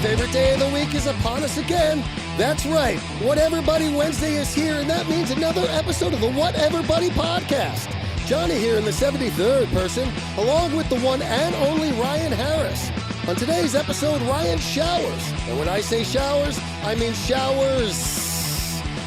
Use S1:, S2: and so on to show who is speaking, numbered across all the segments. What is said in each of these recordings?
S1: favorite day of the week is upon us again. That's right, What Everybody Wednesday is here, and that means another episode of the What Everybody podcast. Jonny here in the 73rd person, along with the one and only Ryan Harris. On today's episode, Ryan showers. And when I say showers, I mean showers.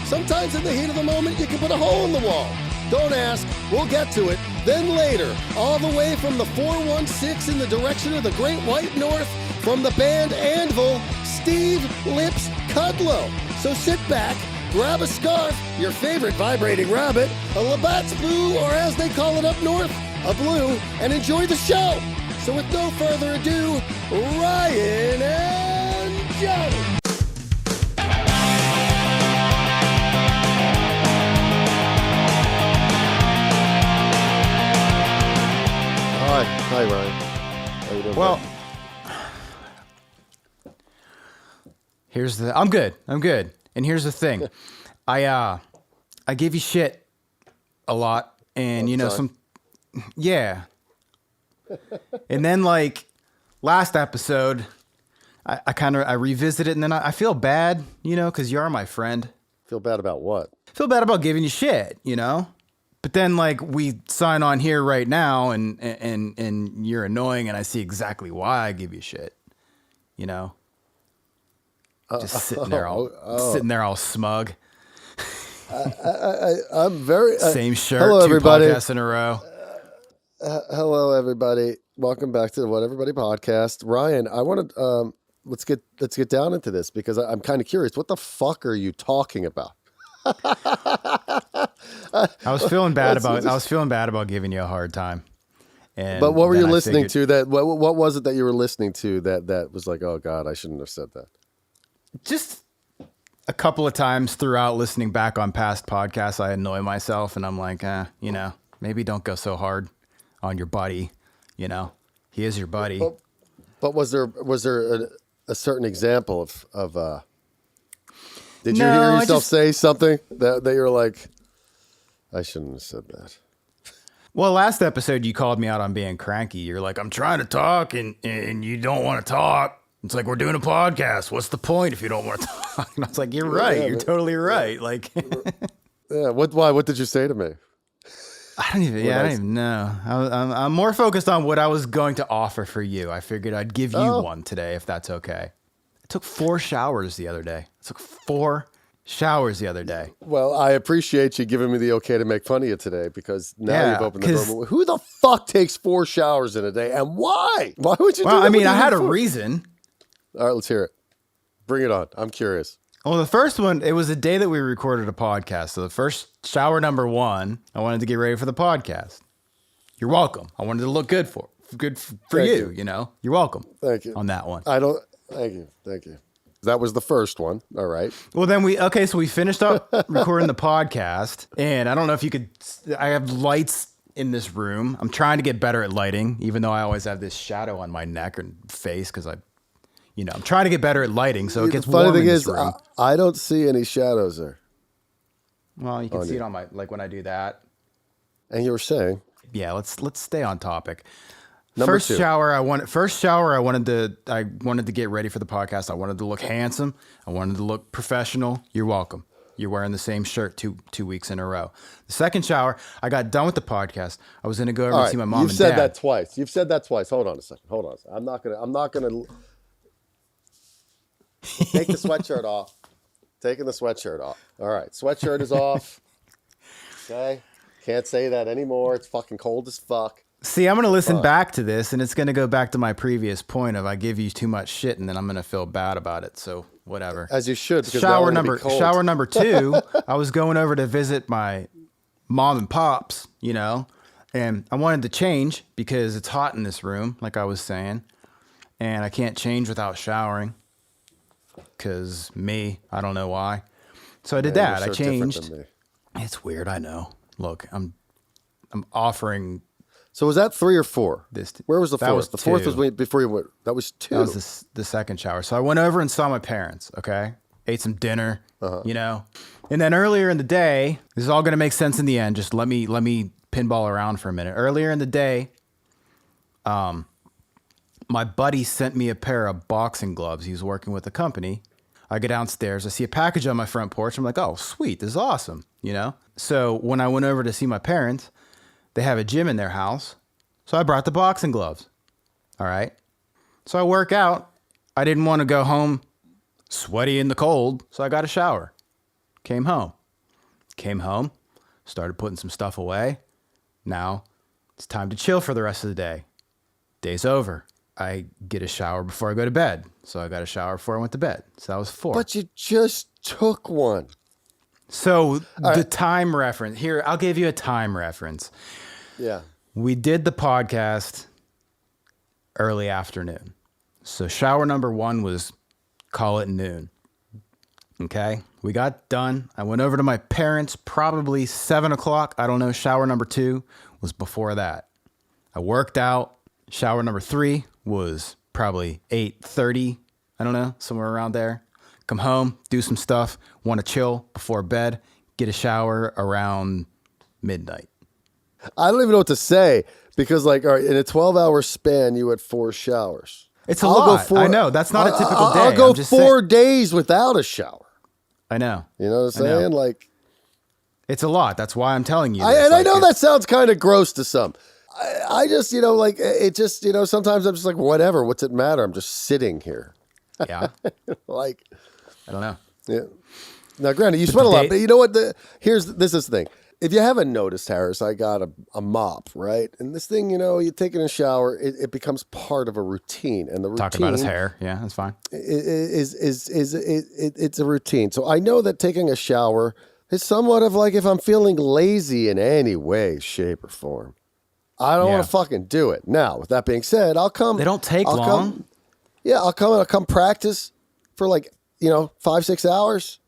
S1: Sometimes in the heat of the moment, you can put a hole in the wall. Don't ask, we'll get to it. Then later, all the way from the 416 in the direction of the Great White North, from the band Anvil, Steve Lips Kudlow. So sit back, grab a scarf, your favorite vibrating rabbit, a Labatt's Blue, or as they call it up north, a blue, and enjoy the show. So with no further ado, Ryan and Jonny. Hi, Ryan. How you doing?
S2: Well, I'm good. And here's the thing. I give you shit a lot, and yeah. And then like last episode, I revisit it, and then I feel bad, because you are my friend.
S1: Feel bad about what?
S2: Feel bad about giving you shit, But then, like, we sign on here right now, and you're annoying, and I see exactly why I give you shit, Just sitting there all smug.
S1: I'm very
S2: same shirt.
S1: Hello,
S2: 2
S1: everybody.
S2: podcasts in a row.
S1: Hello, everybody. Welcome back to the What Everybody podcast. Ryan, I want to let's get down into this because I'm kind of curious. What the fuck are you talking about?
S2: I was feeling bad about giving you a hard time.
S1: But what were you listening to? What was it that you were listening to that was like, oh God, I shouldn't have said that?
S2: Just a couple of times throughout listening back on past podcasts, I annoy myself, and I'm like, maybe don't go so hard on your buddy. He is your buddy.
S1: But was there a certain example of did you hear yourself say something that you were like, I shouldn't have said that?
S2: Well, last episode you called me out on being cranky. You're like, I'm trying to talk and you don't want to talk. It's like, we're doing a podcast. What's the point if you don't want to talk? And I was like, you're right. You're totally right. Like,
S1: yeah. Why? What did you say to me?
S2: I don't even know. I'm more focused on what I was going to offer for you. I figured I'd give you one today, if that's okay. I took 4 showers the other day.
S1: Well, I appreciate you giving me the okay to make fun of you today, because now you've opened the door. Who the fuck takes 4 showers in a day, and why? Why would you do that?
S2: Well, I mean, I had a reason.
S1: All right, let's hear it. Bring it on. I'm curious.
S2: Well, the first one, it was the day that we recorded a podcast. So the first shower number 1, I wanted to get ready for the podcast. You're welcome. I wanted to look good for you. You're welcome.
S1: Thank you.
S2: On that one.
S1: Thank you. That was the first one. All right.
S2: Well, then so we finished up recording the podcast, and I don't know if you could, I have lights in this room. I'm trying to get better at lighting, even though I always have this shadow on my neck and face because I'm trying to get better at lighting, so it gets warm in this room. The funny thing is,
S1: I don't see any shadows there.
S2: Well, you can see it on my, like when I do that.
S1: And you were saying?
S2: Yeah, let's stay on topic.
S1: Number
S2: First
S1: 2.
S2: shower, I wanted to get ready for the podcast. I wanted to look handsome. I wanted to look professional. You're welcome. You're wearing the same shirt two weeks in a row. The second shower, I got done with the podcast. I was going to go over and see my mom and dad.
S1: You've said that twice. Hold on a second. I'm not gonna take the sweatshirt off. Taking the sweatshirt off. All right, sweatshirt is off. Okay, can't say that anymore. It's fucking cold as fuck.
S2: See, I'm going to listen back to this, and it's going to go back to my previous point of I give you too much shit, and then I'm going to feel bad about it. So whatever.
S1: As you should.
S2: Shower number 2, I was going over to visit my mom and pops, and I wanted to change because it's hot in this room, like I was saying, and I can't change without showering because I don't know why. So I did that. I changed. It's weird, I know. Look, I'm offering.
S1: So was that 3 or 4? Where was the 4th? The 4th was before you went. That was 2.
S2: That was the second shower. So I went over and saw my parents. Okay, ate some dinner. And then earlier in the day, this is all going to make sense in the end. Just let me pinball around for a minute. Earlier in the day, my buddy sent me a pair of boxing gloves. He was working with a company. I go downstairs. I see a package on my front porch. I'm like, oh, sweet. This is awesome. You know? So when I went over to see my parents, they have a gym in their house. So I brought the boxing gloves. All right. So I work out. I didn't want to go home sweaty in the cold. So I got a shower. Came home. Started putting some stuff away. Now it's time to chill for the rest of the day. Day's over. I get a shower before I go to bed. So I got a shower before I went to bed. So that was 4.
S1: But you just took one.
S2: So the time reference. Here, I'll give you a time reference.
S1: Yeah.
S2: We did the podcast early afternoon. So shower number 1 was, call it noon. Okay. We got done. I went over to my parents, probably 7 o'clock. I don't know. Shower number 2 was before that. I worked out. Shower number 3 was probably 8:30. I don't know, somewhere around there. Come home, do some stuff, want to chill before bed, get a shower around midnight.
S1: I don't even know what to say because, like, all right, in a 12-hour span, you had 4 showers.
S2: It's a lot. I know. That's not a typical day.
S1: I'll go 4 days without a shower.
S2: I know.
S1: You know what I'm saying? Like,
S2: it's a lot. That's why I'm telling you.
S1: I know that sounds kind of gross to some. I just, you know, like, it just, you know, sometimes I'm just like, whatever. What's it matter? I'm just sitting here.
S2: Yeah.
S1: Like,
S2: I don't know.
S1: Yeah. Now, granted, you sweat a lot, but you know what? This is the thing. If you haven't noticed, Harris, I got a mop, right? And this thing, you know, you take in a shower, it becomes part of a routine, and the routine.
S2: Talking about his hair, yeah, that's fine.
S1: It's a routine. So I know that taking a shower is somewhat of like if I'm feeling lazy in any way, shape, or form, I don't want to fucking do it. Now, with that being said, I'll come.
S2: They don't take long.
S1: I'll come practice for like, you know, 5-6 hours,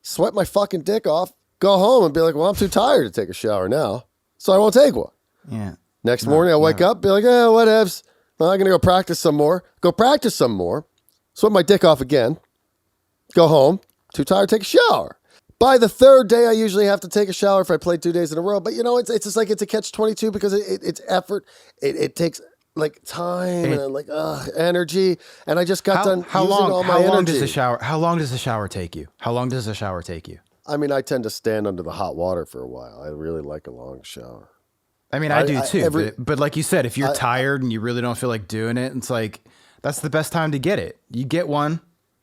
S1: sweat my fucking dick off. Go home and be like, well, I'm too tired to take a shower now, so I won't take one.
S2: Yeah.
S1: Next morning, I wake up, be like, whatevs. I'm going to go practice some more. Go practice some more. Sweat my dick off again. Go home. Too tired to take a shower. By the 3rd day, I usually have to take a shower if I play 2 days in a row. But, you know, it's just like it's a catch-22 because it's effort. It takes, like, time and, like, energy. And I just got done using all my energy.
S2: How long does the shower take you? How long does the shower take you?
S1: I mean, I tend to stand under the hot water for a while. I really like a long shower.
S2: I mean, I do too. But like you said, if you're tired and you really don't feel like doing it, it's like, that's the best time to get it. You get one,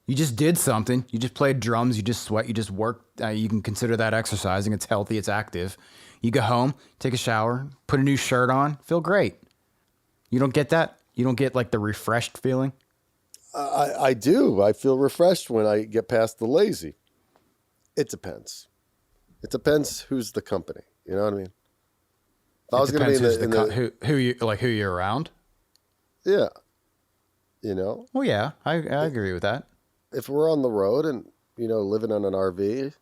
S2: you just did something. You just played drums, you just sweat, you just worked. You can consider that exercising. It's healthy, it's active. You go home, take a shower, put a new shirt on, feel great. You don't get that? You don't get like the refreshed feeling?
S1: I do. I feel refreshed when I get past the lazy. It depends. It depends who's the company. You know what I mean? If I was going to be who you're around. Yeah. You know.
S2: Well, yeah, I agree with that.
S1: If we're on the road and, you know, living on an RV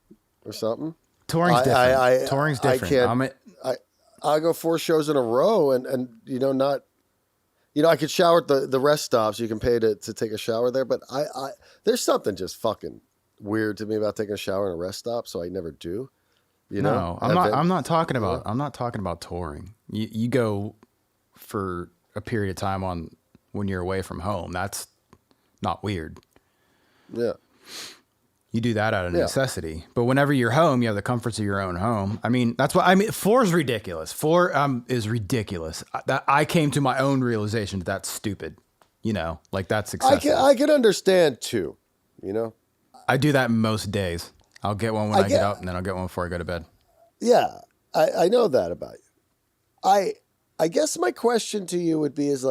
S1: or something,
S2: touring's different. Touring's different.
S1: I go 4 shows in a row and you know, not. You know, I could shower at the rest stops. You can pay to take a shower there, but I there's something just fucking weird to me about taking a shower in a rest stop, so I never do. You know?
S2: I'm not talking about touring. You go for a period of time when you're away from home. That's not weird.
S1: Yeah.
S2: You do that out of necessity. But whenever you're home, you have the comforts of your own home. I mean, that's what I mean. 4 is ridiculous. 4 is ridiculous. That I came to my own realization that that's stupid. You know, like that's excessive.
S1: I can understand too. You know,
S2: I do that most days. I'll get one when I get up, and then I'll get one before I go to bed.
S1: Yeah, I know that about you. I guess my question to you would be is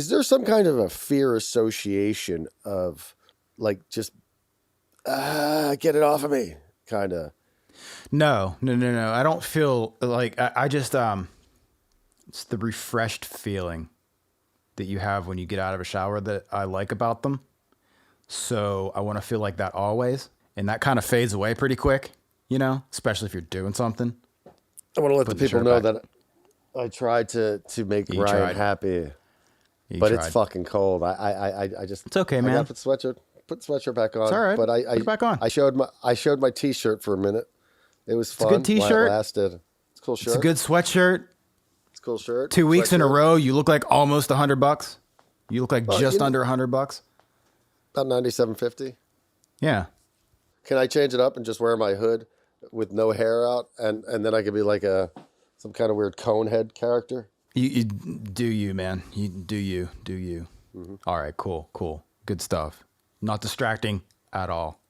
S1: there some kind of a fear association of like just get it off of me kind of?
S2: No. I don't feel like I just it's the refreshed feeling that you have when you get out of a shower that I like about them. So I want to feel like that always. And that kind of fades away pretty quick, you know, especially if you're doing something.
S1: I want to let the people know that I tried to make Ryan happy, but it's fucking cold. I just,
S2: it's okay, man.
S1: I got to put the sweatshirt back on.
S2: It's all right.
S1: But
S2: put it back on.
S1: I showed my t-shirt for a minute. It was fun.
S2: It's a good t-shirt.
S1: It lasted. It's a cool shirt.
S2: It's a good sweatshirt.
S1: It's a cool shirt.
S2: 2 weeks in a row, you look like almost $100. You look like
S1: Well,
S2: just under $100.
S1: About $97.50.
S2: Yeah.
S1: Can I change it up and just wear my hood with no hair out, and then I could be like some kind of weird cone head character?
S2: You do you, man. You do you. Mm-hmm. All right, cool. Good stuff. Not distracting at all.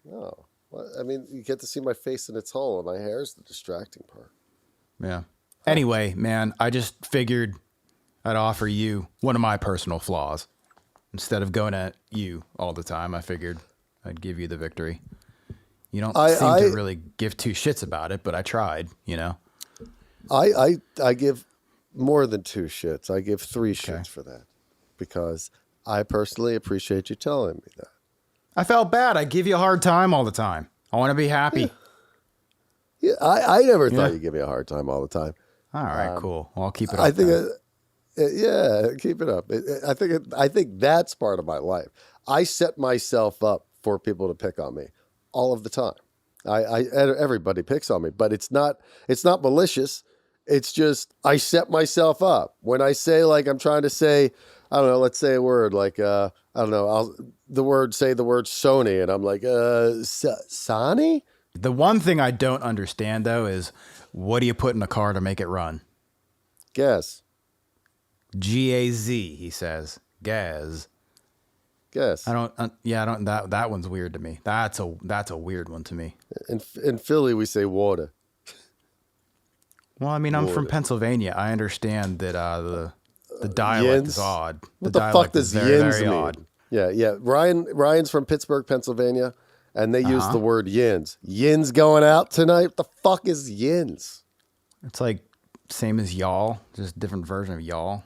S1: No. Well, I mean, you get to see my face in its whole, and my hair is the distracting part.
S2: Yeah. Anyway, man, I just figured I'd offer you one of my personal flaws. Instead of going at you all the time, I figured I'd give you the victory. You don't seem to really give two shits about it, but I tried, you know?
S1: I give more than two shits. I give three shits for that, because I personally appreciate you telling me that.
S2: I felt bad. I give you a hard time all the time. I want to be happy.
S1: Yeah, I never thought you'd give me a hard time all the time.
S2: All right, cool. Well, I'll keep it up.
S1: I think, keep it up. I think that's part of my life. I set myself up for people to pick on me all of the time. Everybody picks on me, but it's not malicious. It's just I set myself up. When I say, like, I'm trying to say, I don't know, let's say a word like I don't know, say the word Sony, and I'm like Sony.
S2: The one thing I don't understand though is, what do you put in a car to make it run?
S1: Gas.
S2: G-A-Z, he says. Gas.
S1: Gas.
S2: I don't. That one's weird to me. That's a weird one to me.
S1: In Philly, we say water.
S2: Well, I mean, I'm from Pennsylvania. I understand that the dialect is odd.
S1: What the fuck does yins mean? Odd. Yeah. Ryan's from Pittsburgh, Pennsylvania, and they use the word yins. Yins going out tonight? What the fuck is yins?
S2: It's like same as y'all, just different version of y'all.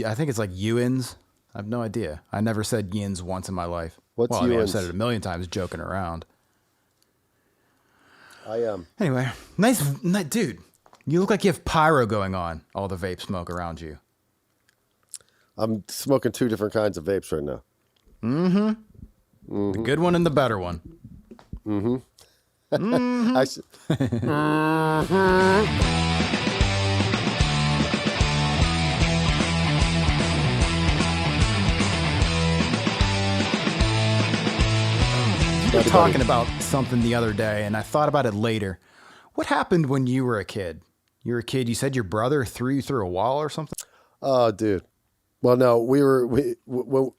S2: I think it's like you-ins. I have no idea. I never said yins once in my life.
S1: What's
S2: you-ins? I mean, I've said it a million times joking around.
S1: I am.
S2: Anyway, nice, dude. You look like you have pyro going on, all the vape smoke around you.
S1: I'm smoking two different kinds of vapes right now.
S2: The good one and the better one. You were talking about something the other day, and I thought about it later. What happened when you were a kid? You were a kid. You said your brother threw you through a wall or something?
S1: Oh, dude. Well, no,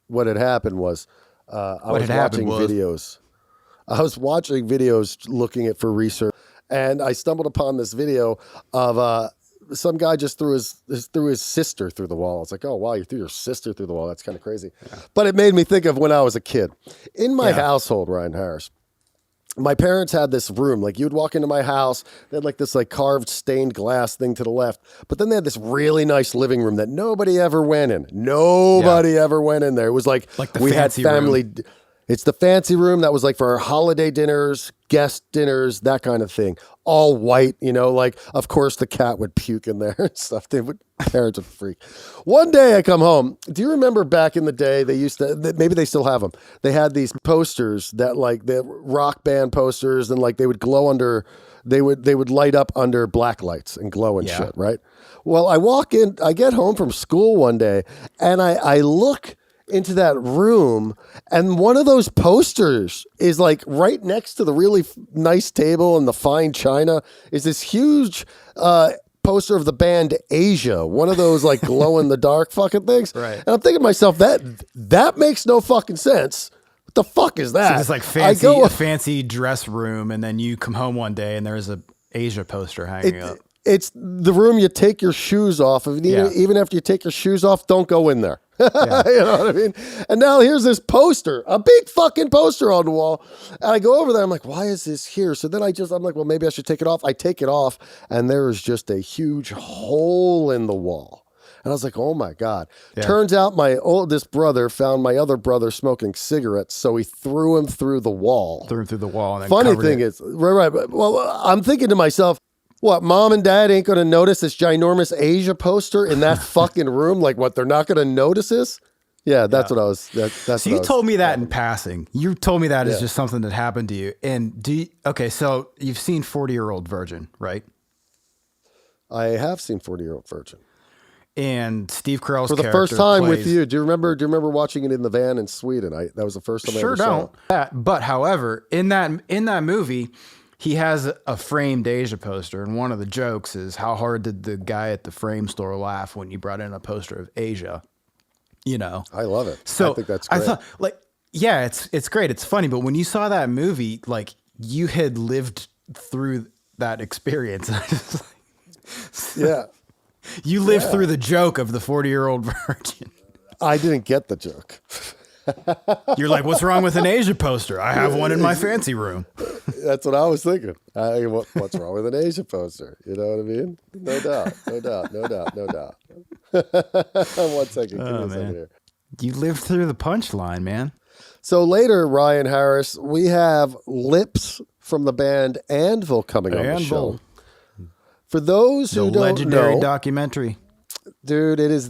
S1: what had happened was I was watching videos. I was watching videos looking for research, and I stumbled upon this video of some guy just threw his sister through the wall. It's like, oh, wow, you threw your sister through the wall. That's kind of crazy. Yeah. But it made me think of when I was a kid. In my household, Ryan Harris, my parents had this room. Like, you'd walk into my house, they had like this like carved stained glass thing to the left, but then they had this really nice living room that nobody ever went in. Nobody ever went in there. It was like
S2: the
S1: we had family room. It's the fancy room that was like for our holiday dinners, guest dinners, that kind of thing. All white, you know, like, of course the cat would puke in there and stuff. Parents would freak. One day I come home. Do you remember back in the day, they used to, maybe they still have them. They had these posters that like the rock band posters, and like they would glow under, they would light up under black lights and glow and shit, right? Well, I get home from school one day and I look into that room, and one of those posters is like right next to the really nice table and the fine china is this huge poster of the band Asia, one of those like glow in the dark fucking things.
S2: Right.
S1: And I'm thinking to myself, that makes no fucking sense. What the fuck is that?
S2: So it's like fancy dress room, and then you come home one day and there's a Asia poster hanging up.
S1: It's the room you take your shoes off of. Even after you take your shoes off, don't go in there. Yeah. You know what I mean? And now here's this poster, a big fucking poster on the wall. And I go over there. I'm like, why is this here? So then I'm like, well, maybe I should take it off. I take it off, and there is just a huge hole in the wall. And I was like, oh my God. Yeah. Turns out my oldest brother found my other brother smoking cigarettes, so he threw him through the wall.
S2: And then
S1: funny thing is, right. Well, I'm thinking to myself, what, mom and dad ain't going to notice this ginormous Asia poster in that fucking room? Like, what, they're not going to notice this? Yeah, that's what I was. That's
S2: so you told me that in passing. You told me that is just something that happened to you. And so you've seen 40-Year-Old Virgin, right?
S1: I have seen 40-Year-Old Virgin.
S2: And Steve Carell's
S1: for the
S2: character
S1: first time with
S2: plays-
S1: you. Do you remember watching it in the van in Sweden? That was the first time I
S2: Sure
S1: ever saw
S2: don't. Yeah, but however, in that movie, he has a framed Asia poster, and one of the jokes is how hard did the guy at the frame store laugh when you brought in a poster of Asia? You know,
S1: I love it.
S2: So
S1: I think that's great.
S2: I thought, like, yeah, it's great. It's funny, but when you saw that movie, like, you had lived through that experience.
S1: Yeah.
S2: You lived through the joke of the 40-year-old virgin.
S1: I didn't get the joke.
S2: You're like, what's wrong with an Asia poster? I have one in my fancy room.
S1: That's what I was thinking. What's wrong with an Asia poster? You know what I mean? No doubt. 1 second. Give me a second here.
S2: You lived through the punchline, man.
S1: So later, Ryan Harris, we have Lips from the band Anvil coming on the show. For those who don't
S2: legendary
S1: know,
S2: documentary,
S1: dude, it is.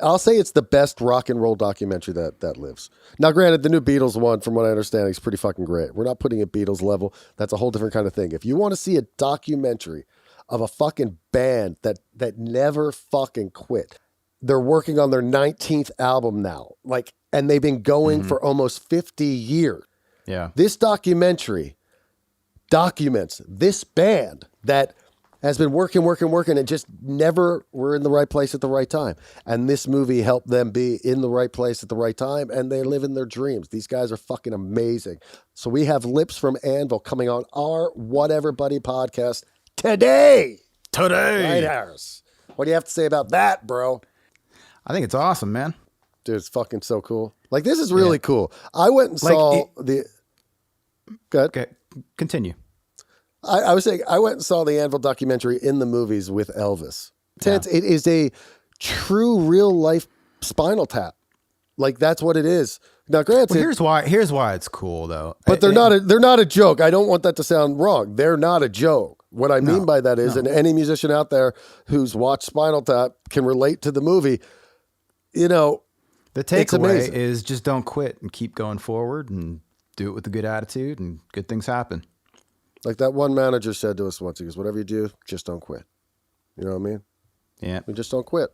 S1: I'll say it's the best rock and roll documentary that lives. Now, granted, the new Beatles one, from what I understand, is pretty fucking great. We're not putting it Beatles level. That's a whole different kind of thing. If you want to see a documentary of a fucking band that never fucking quit, they're working on their 19th album now, and they've been going for almost 50 years.
S2: Yeah,
S1: this documentary documents this band that has been working and just never were in the right place at the right time. And this movie helped them be in the right place at the right time, and they're living their dreams. These guys are fucking amazing. So we have Lips from Anvil coming on our Whatever Buddy podcast today. Right, Harris? What do you have to say about that, bro?
S2: I think it's awesome, man.
S1: Dude, it's fucking so cool. Like, this is really cool. I went and saw the... Go ahead.
S2: Okay, continue.
S1: I was saying, I went and saw the Anvil documentary in the movies with Elvis.
S2: Yeah.
S1: It is a true, real-life Spinal Tap. Like, that's what it is. Now, granted...
S2: Well, here's why it's cool, though.
S1: But they're not a joke. I don't want that to sound wrong. They're not a joke. What I mean by that is, and any musician out there who's watched Spinal Tap can relate to the movie, you know,
S2: the takeaway is just don't quit and keep going forward and do it with a good attitude, and good things happen.
S1: Like that one manager said to us once, he goes, whatever you do, just don't quit. You know what I mean?
S2: Yeah.
S1: We just don't quit.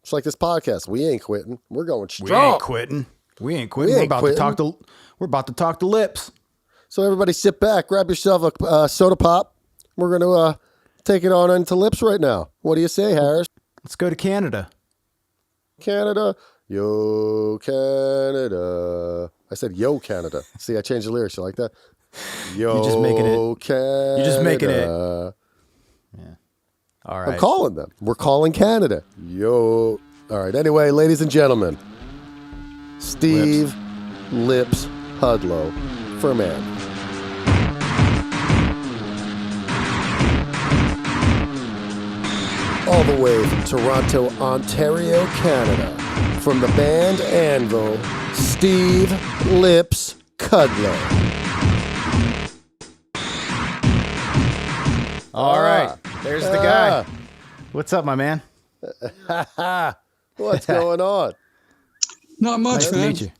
S1: It's like this podcast. We ain't quitting. We're going strong.
S2: We ain't quitting. We're about to talk to Lips.
S1: So everybody sit back, grab yourself a soda pop. We're going to take it on into Lips right now. What do you say, Harris?
S2: Let's go to Canada.
S1: Canada. Yo, Canada. I said, yo, Canada. See, I changed the lyrics. You like that? Yo,
S2: You're just making it.
S1: Canada.
S2: You're just making it. Yeah. All right.
S1: I'm calling them. We're calling Canada. Yo. All right. Anyway, ladies and gentlemen, Steve Lips Kudlow for Man. All the way from Toronto, Ontario, Canada, from the band Anvil, Steve Lips Kudlow.
S2: All right. There's the guy. What's up, my man?
S1: What's going on?
S3: Not much,
S2: Nice to
S3: man.
S2: meet you.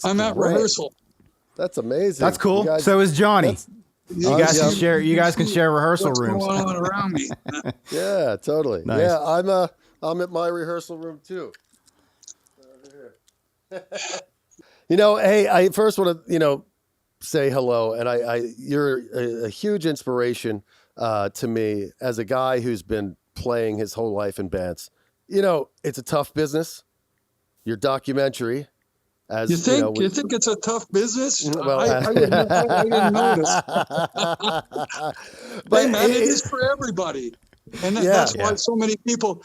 S3: I'm at rehearsal.
S1: That's amazing.
S2: That's cool.
S1: Guys,
S2: So is Johnny.
S3: You
S2: You guys can share rehearsal
S3: what's
S2: rooms.
S3: going on around me?
S1: yeah, totally.
S2: Nice.
S1: Yeah, I'm at my rehearsal room too. You know, hey, I first want to, say hello, and you're a huge inspiration to me as a guy who's been playing his whole life in bands. It's a tough business. Your documentary, as
S3: You think it's a tough business?
S1: Well,
S3: I didn't notice.
S1: But
S3: hey, man, it is for everybody, and that's why so many people.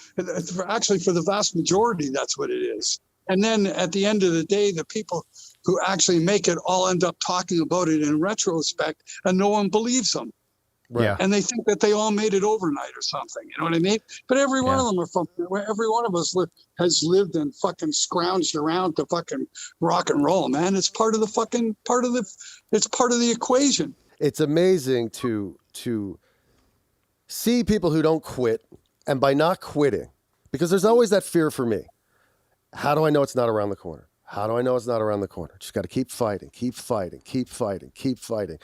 S3: Actually, for the vast majority, that's what it is. And then at the end of the day, the people who actually make it all end up talking about it in retrospect, and no one believes them.
S1: Right.
S2: Yeah.
S3: And they think that they all made it overnight or something. You know what I mean? But every one of them are from. Every one of us has lived and fucking scrounged around to fucking rock and roll, man. It's part of the It's part of the equation.
S1: It's amazing to see people who don't quit, and by not quitting, because there's always that fear for me. How do I know it's not around the corner?
S4: How do I know it's not around the corner? Just got to keep fighting, keep fighting, keep fighting, keep fighting.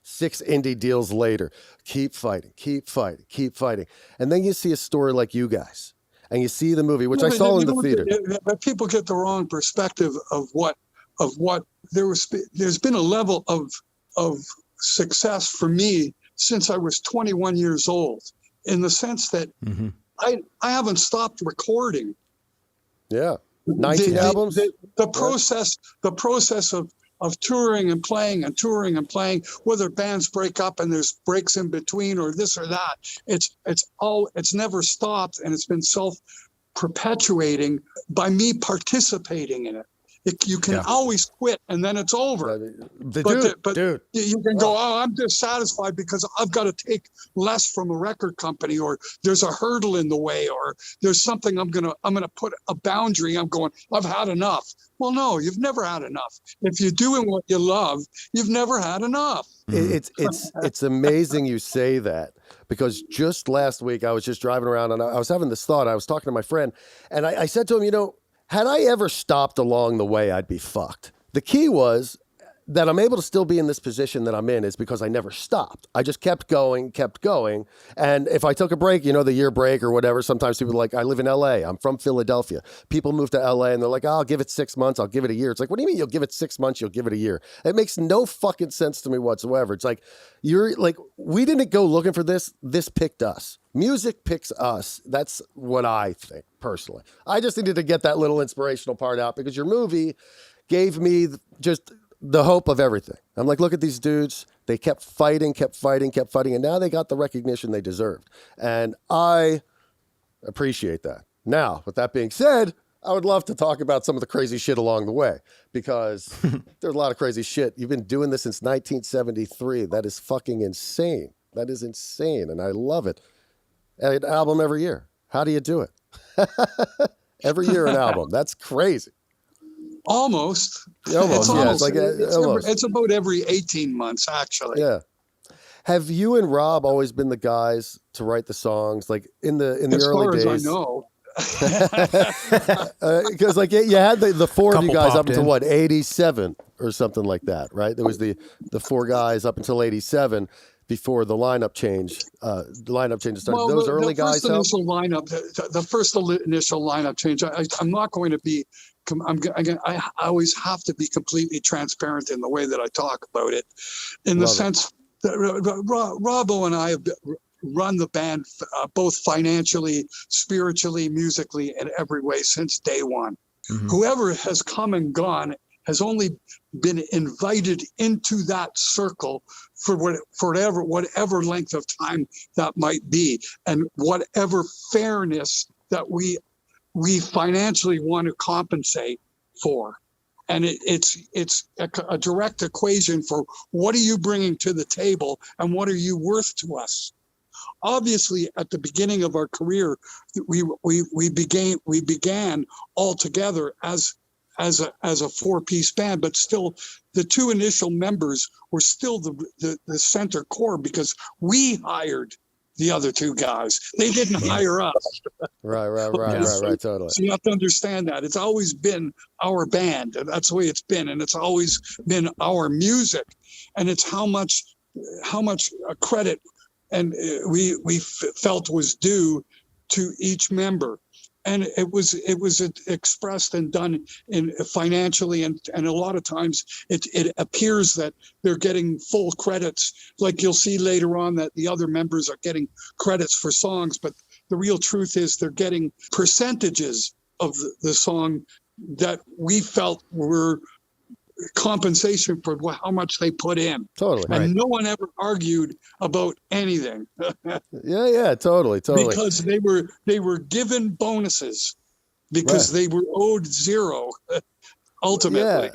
S4: 6 indie deals later, keep fighting, keep fighting, keep fighting. And then you see a story like you guys, and you see the movie, which I saw in the theater.
S3: But people get the wrong perspective of what there's been a level of success for me since I was 21 years old, in the sense that I haven't stopped recording.
S4: Yeah. 19 albums.
S3: The process of touring and playing and touring and playing, whether bands break up and there's breaks in between or this or that, it's never stopped, and it's been self-perpetuating by me participating in it. You can always quit, and then it's over. Dude. You can go, I'm dissatisfied because I've got to take less from a record company, or there's a hurdle in the way, or there's something I'm gonna put a boundary. I'm going, I've had enough. Well, no, you've never had enough. If you're doing what you love, you've never had enough.
S4: It's amazing you say that, because just last week I was just driving around and I was having this thought. I was talking to my friend, and I said to him, had I ever stopped along the way, I'd be fucked. The key was that I'm able to still be in this position that I'm in is because I never stopped. I just kept going. And if I took a break, the year break or whatever, sometimes people are like, I live in LA. I'm from Philadelphia. People move to LA and they're like, I'll give it 6 months. I'll give it a year. It's like, what do you mean you'll give it 6 months? You'll give it a year. It makes no fucking sense to me whatsoever. It's like, we didn't go looking for this. This picked us. Music picks us. That's what I think personally. I just needed to get that little inspirational part out, because your movie gave me just the hope of everything. I'm like, look at these dudes. They kept fighting. And now they got the recognition they deserved. And I appreciate that. Now, with that being said, I would love to talk about some of the crazy shit along the way, because there's a lot of crazy shit. You've been doing this since 1973. That is fucking insane. That is insane. And I love it. An album every year. How do you do it? Every year an album. That's crazy.
S3: Almost. It's about every 18 months, actually.
S4: Yeah. Have you and Rob always been the guys to write the songs, like in the early days?
S3: As far as I know.
S4: Because you had the four of you guys up until 87 or something like that, right? There was the 4 guys up until 87 before the lineup change. The lineup change started.
S3: Well,
S4: Those early guys.
S3: The first initial lineup change. I'm not going to be. I always have to be completely transparent in the way that I talk about it, in the sense that Robbo and I have run the band both financially, spiritually, musically, in every way since day one. Mm-hmm. Whoever has come and gone has only been invited into that circle for whatever length of time that might be, and whatever fairness that we financially want to compensate for. And it's a direct equation for what are you bringing to the table and what are you worth to us. Obviously, at the beginning of our career, we began all together as a 4-piece band, but still the 2 initial members were still the center core, because we hired the other 2 guys. They didn't hire us.
S4: Right, totally.
S3: So you have to understand that. It's always been our band, and that's the way it's been, and it's always been our music, and it's how much credit and we felt was due to each member. And it was expressed and done in financially, and a lot of times it appears that they're getting full credits. Like you'll see later on that the other members are getting credits for songs, but the real truth is they're getting percentages of the song that we felt were compensation for how much they put in.
S4: Totally.
S3: And no one ever argued about anything.
S4: Yeah, totally.
S3: Because they were given bonuses because they were owed 0 ultimately.
S4: Yeah.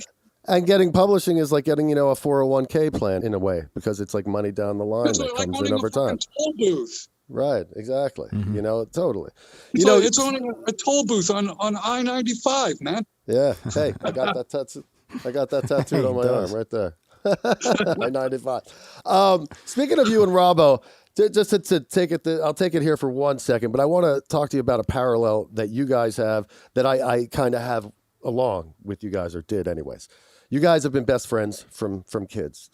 S4: And getting publishing is like getting, a 401k plan in a way, because it's like money down the line that comes in over time.
S3: Toll booth.
S4: Right, exactly.
S3: Mm-hmm.
S4: Totally.
S3: It's only a toll booth on I-95, man.
S4: Yeah. Hey, I got that tattoo. Tattooed on my arm right there. I-95. Speaking of you and Robbo, just to take it, I'll take it here for 1 second, but I want to talk to you about a parallel that you guys have that I kind of have along with you guys, or did anyways. You guys have been best friends from kids,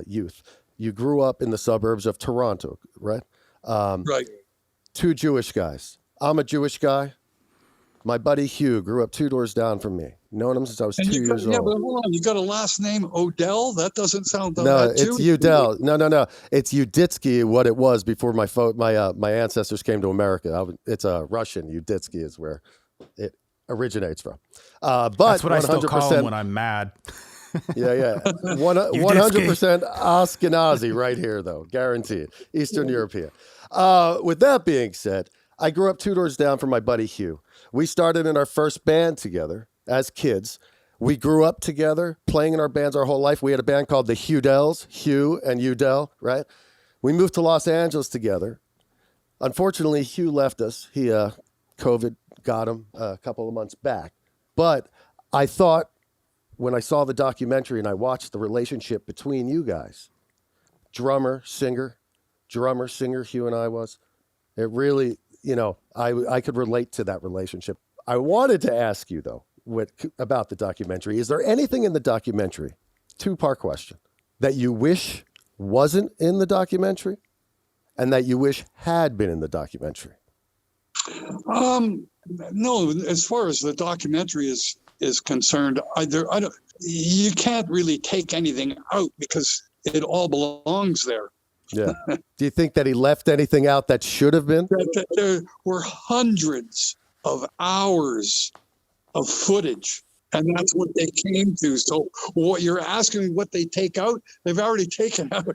S4: youth. You grew up in the suburbs of Toronto, right?
S3: Right.
S4: Two Jewish guys. I'm a Jewish guy. My buddy Hugh grew up 2 doors down from me. Known him since I was 2 years old.
S3: Yeah, but hold on. You got a last name Odell? That doesn't sound
S4: No,
S3: that
S4: it's
S3: Jewish.
S4: Udell. No. It's Uditsky, what it was before my ancestors came to America. It's a Russian. Uditsky is where it originates from. But
S2: That's what
S4: 100%,
S2: I still call him when I'm mad.
S4: Yeah. 100% Ashkenazi right here, though. Guaranteed. Eastern European. With that being said, I grew up 2 doors down from my buddy Hugh. We started in our first band together as kids. We grew up together, playing in our bands our whole life. We had a band called the Hudells, Hugh and Udell, right? We moved to Los Angeles together. Unfortunately, Hugh left us. He COVID got him a couple of months back. But I thought when I saw the documentary and I watched the relationship between you guys, drummer, singer, Hugh and I was, it really, I could relate to that relationship. I wanted to ask you, though, about the documentary. Is there anything in the documentary, 2-part question, that you wish wasn't in the documentary and that you wish had been in the documentary?
S3: No, as far as the documentary is concerned, I don't. You can't really take anything out because it all belongs there.
S4: Yeah. Do you think that he left anything out that should have been?
S3: There were hundreds of hours of footage, and that's what they came to. So what you're asking me, what they take out, they've already taken out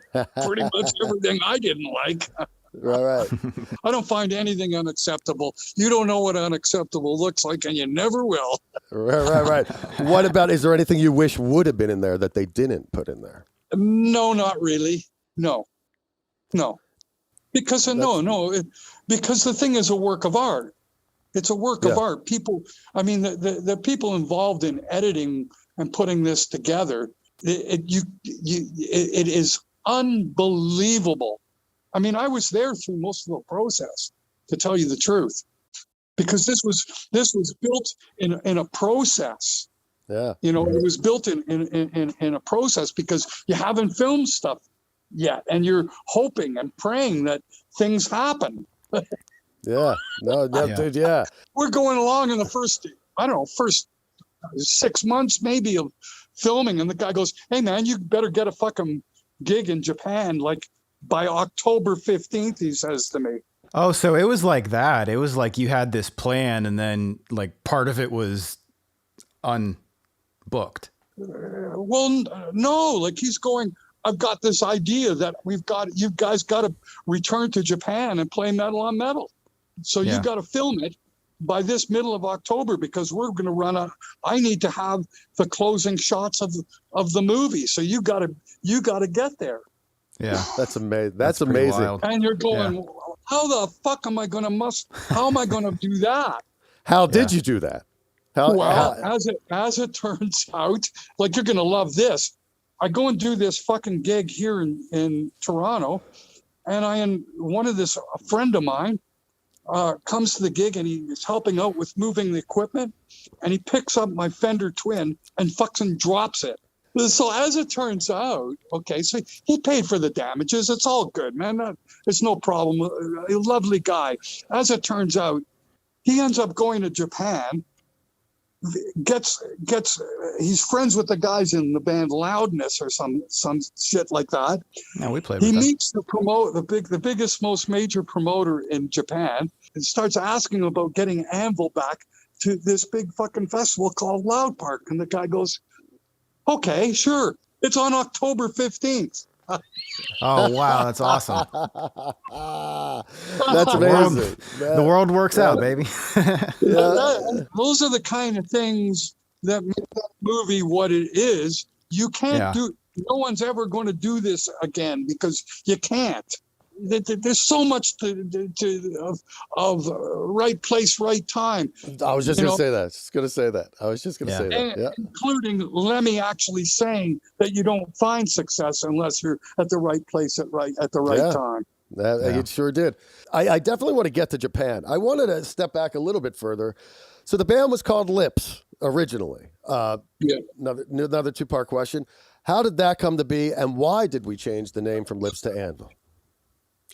S3: pretty much everything I didn't like.
S4: Right.
S3: I don't find anything unacceptable. You don't know what unacceptable looks like, and you never will.
S4: Right. What about, is there anything you wish would have been in there that they didn't put in there?
S3: No, not really. No. Because because the thing is a work of art. It's a work of art. People, the people involved in editing and putting this together, it is unbelievable. I was there through most of the process, to tell you the truth, because this was built in a process.
S4: Yeah.
S3: It was built in a process because you haven't filmed stuff yet, and you're hoping and praying that things happen.
S4: Yeah. Dude, yeah.
S3: We're going along in the first 6 months maybe of filming, and the guy goes, "Hey man, you better get a fucking gig in Japan like by October 15th," he says to me.
S2: Oh, so it was like that. It was like you had this plan and then like part of it was unbooked.
S3: Well, no, like he's going, "I've got this idea that you guys got to return to Japan and play metal on metal. So you got to film it by this middle of October because we're going to run out. I need to have the closing shots of the movie. So you got to get there."
S2: Yeah.
S4: That's amazing. That's amazing.
S2: Wild.
S3: And you're going, how the fuck am I going to do that?
S4: How did you do that?
S3: As it turns out, like, you're going to love this. I go and do this fucking gig here in Toronto, and a friend of mine comes to the gig, and he's helping out with moving the equipment, and he picks up my Fender Twin and fucking drops it. So as it turns out, okay, so he paid for the damages. It's all good, man. It's no problem. A lovely guy. As it turns out, he ends up going to Japan. He's friends with the guys in the band Loudness or some shit like that.
S2: Yeah, we played.
S3: He meets the biggest, most major promoter in Japan, and starts asking about getting Anvil back to this big fucking festival called Loud Park. And the guy goes, "Okay, sure. It's on October 15th.
S2: Oh, wow. That's awesome.
S4: That's amazing.
S2: The world works out, baby.
S3: Those are the kind of things that make that movie what it is. You can't no one's ever going to do this again because you can't. There's so much of right place, right time.
S4: I was just going to say that. I was just going to say that. Yeah.
S3: Including Lemmy actually saying that you don't find success unless you're at the right place at the right time.
S4: It sure did. I definitely want to get to Japan. I wanted to step back a little bit further So the band was called Lips originally.
S3: Yeah.
S4: Another two-part question. How did that come to be, and why did we change the name from Lips to Anvil?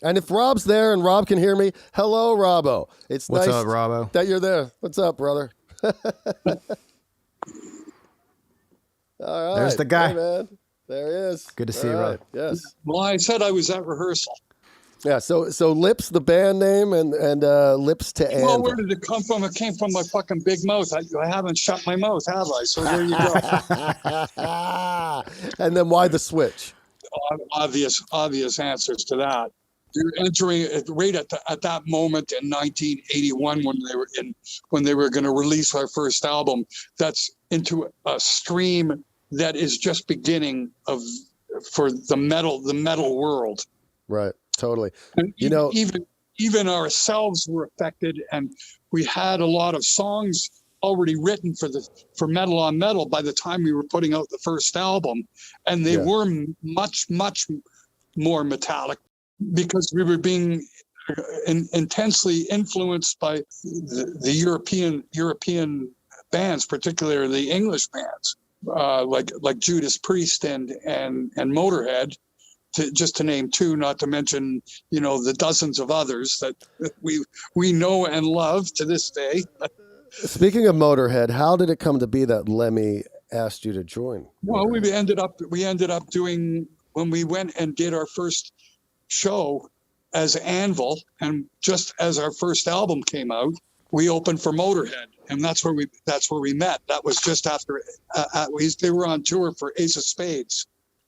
S4: And if Rob's there and Rob can hear me, hello, Robbo. It's
S2: What's
S4: nice
S2: up, Robbo?
S4: that you're there. What's up, brother? All right.
S2: There's the guy.
S4: Hey, man. There he is.
S2: Good to see you,
S4: right.
S2: Rob.
S4: Yes.
S3: Well, I said I was at rehearsal.
S4: Yeah. So Lips, the band name, and Lips to Anvil.
S3: Well, where did it come from? It came from my fucking big mouth. I haven't shut my mouth, have I? So there you go.
S4: And then why the switch?
S3: Obvious answers to that. You're entering it right at that moment in 1981 when they were going to release our first album. That's into a stream that is just beginning for the metal world.
S4: Right. Totally.
S3: And even ourselves were affected, and we had a lot of songs already written for Metal on Metal by the time we were putting out the first album, and they were much more metallic because we were being intensely influenced by the European bands, particularly the English bands, like Judas Priest and Motorhead. Just to name two, not to mention, the dozens of others that we know and love to this day.
S4: Speaking of Motorhead, how did it come to be that Lemmy asked you to join?
S3: Well, we ended up doing, when we went and did our first show as Anvil, and just as our first album came out, we opened for Motorhead, and that's where we met. That was just after they were on tour for Ace of Spades.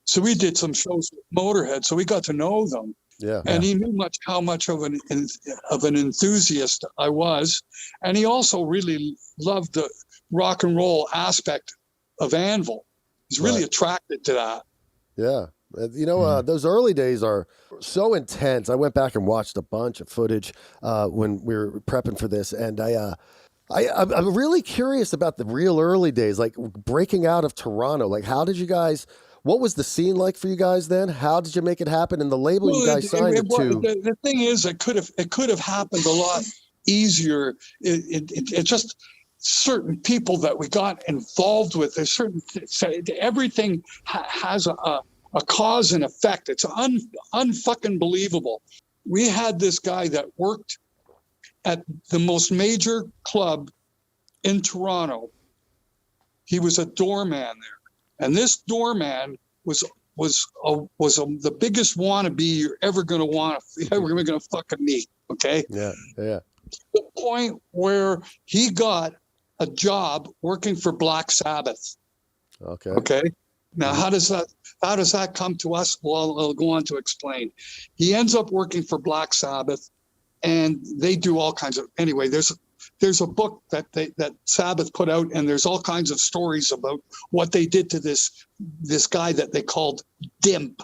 S3: So we did some shows with Motorhead, so we got to know them.
S4: Yeah.
S3: And he knew how much of an enthusiast I was, and he also really loved the rock and roll aspect of Anvil. He's really attracted to that.
S4: Yeah. Those early days are so intense. I went back and watched a bunch of footage when we were prepping for this, and I'm really curious about the real early days, like breaking out of Toronto. Like, how did you guys? What was the scene like for you guys then? How did you make it happen? And the label you guys signed it to?
S3: The thing is, it could have happened a lot easier. It just certain people that we got involved with. There's everything has a cause and effect. It's unfucking believable. We had this guy that worked at the most major club in Toronto. He was a doorman there. And this doorman was the biggest wannabe you're ever going to fucking meet. Okay.
S4: Yeah. Yeah.
S3: The point where he got a job working for Black Sabbath.
S4: Okay.
S3: Okay. Now, how does that come to us? Well, I'll go on to explain. He ends up working for Black Sabbath, and they do all kinds of. Anyway, there's a book that Sabbath put out, and there's all kinds of stories about what they did to this guy that they called Dimp.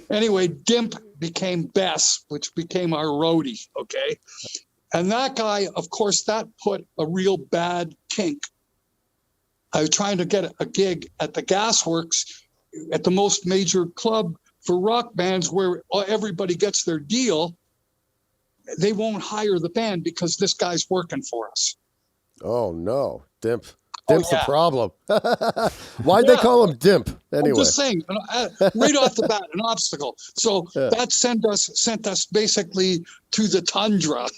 S3: Anyway, Dimp became Bess, which became our roadie, okay? And that guy, of course, that put a real bad kink. I was trying to get a gig at the Gasworks, at the most major club for rock bands where everybody gets their deal. They won't hire the band because this guy's working for us.
S4: Oh, no. Dimp's a problem. Why'd they call him Dimp anyway?
S3: I'm just saying, right off the bat, an obstacle. So that sent us basically to the tundra.